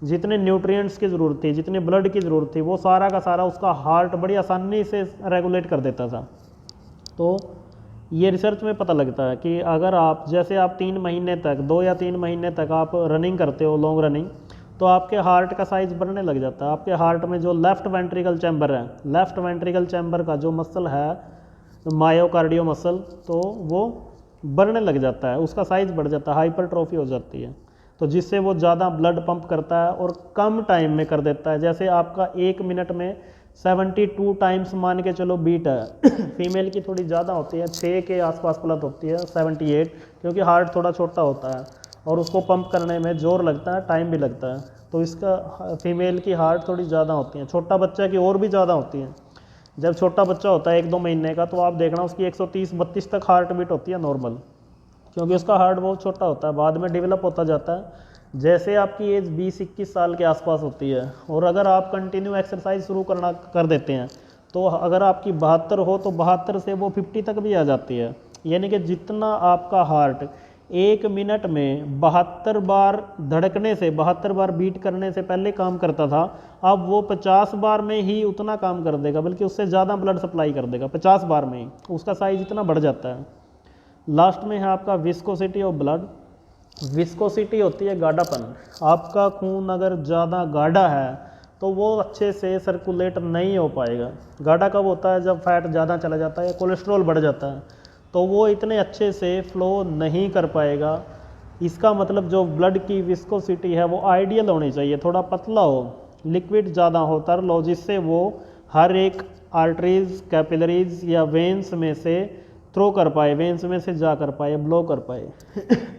जितने न्यूट्रिएंट्स की ज़रूरत थी, जितने ब्लड की ज़रूरत थी, वो सारा का सारा उसका हार्ट बड़ी आसानी से रेगुलेट कर देता था। तो ये रिसर्च में पता लगता है कि अगर आप जैसे आप 3 महीने तक 2 या 3 महीने तक आप रनिंग करते हो, लॉन्ग रनिंग, तो आपके हार्ट का साइज़ बढ़ने लग जाता है। आपके हार्ट में जो लेफ़्ट वेंट्रिकल चैम्बर है, लेफ़्ट वेंट्रिकल चैम्बर का जो मसल है मायोकार्डियो मसल, तो वो बढ़ने लग जाता है, उसका साइज़ बढ़ जाता है, हाइपरट्रोफी हो जाती है, तो जिससे वो ज़्यादा ब्लड पंप करता है और कम टाइम में कर देता है। जैसे आपका 1 मिनट में 72 टाइम्स मान के चलो बीट है, फीमेल की थोड़ी ज़्यादा होती है, 6 के आसपास पलट होती है, 78, क्योंकि हार्ट थोड़ा छोटा होता है और उसको पंप करने में जोर लगता है, टाइम भी लगता है, तो इसका फीमेल की हार्ट थोड़ी ज़्यादा होती है। छोटा बच्चा की और भी ज़्यादा होती है। जब छोटा बच्चा होता है 1-2 महीने का, तो आप देखना उसकी 130-32 तक हार्ट बीट होती है नॉर्मल, क्योंकि उसका हार्ट बहुत छोटा होता है, बाद में डेवलप होता जाता है जैसे आपकी एज 20-21 साल के आसपास होती है। और अगर आप कंटिन्यू एक्सरसाइज शुरू करना कर देते हैं, तो अगर आपकी 72 हो तो 72 से वो 50 तक भी आ जाती है। यानी कि जितना आपका हार्ट 1 मिनट में 72 बार धड़कने से, 72 बार बीट करने से पहले काम करता था, अब वो 50 बार में ही उतना काम कर देगा, बल्कि उससे ज़्यादा ब्लड सप्लाई कर देगा 50 बार में ही, उसका साइज़ इतना बढ़ जाता है। लास्ट में है आपका विस्कोसिटी ऑफ ब्लड। विस्कोसिटी होती है गाढ़ापन। आपका खून अगर ज़्यादा गाढ़ा है तो वो अच्छे से सर्कुलेट नहीं हो पाएगा। गाढ़ा कब होता है? जब फैट ज़्यादा चला जाता है या कोलेस्ट्रॉल बढ़ जाता है, तो वो इतने अच्छे से फ्लो नहीं कर पाएगा। इसका मतलब जो ब्लड की विस्कोसिटी है वो आइडियल होनी चाहिए, थोड़ा पतला हो, लिक्विड ज़्यादा हो, तरल हो, जिससे वो हर एक आर्टरीज, कैपिलरीज या वेंस में से थ्रो कर पाए, वेंस में से जा कर पाए, ब्लो कर पाए।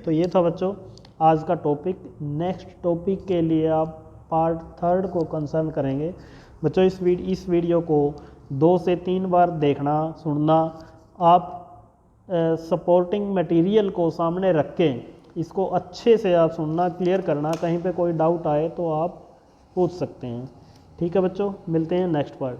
तो ये था बच्चों आज का टॉपिक। नेक्स्ट टॉपिक के लिए आप पार्ट 3 को कंसर्न करेंगे। बच्चों इस वीडियो को 2 से 3 बार देखना, सुनना। आप सपोर्टिंग मटेरियल को सामने रख के इसको अच्छे से आप सुनना, क्लियर करना। कहीं पे कोई डाउट आए तो आप पूछ सकते हैं। ठीक है बच्चों, मिलते हैं नेक्स्ट पार्ट।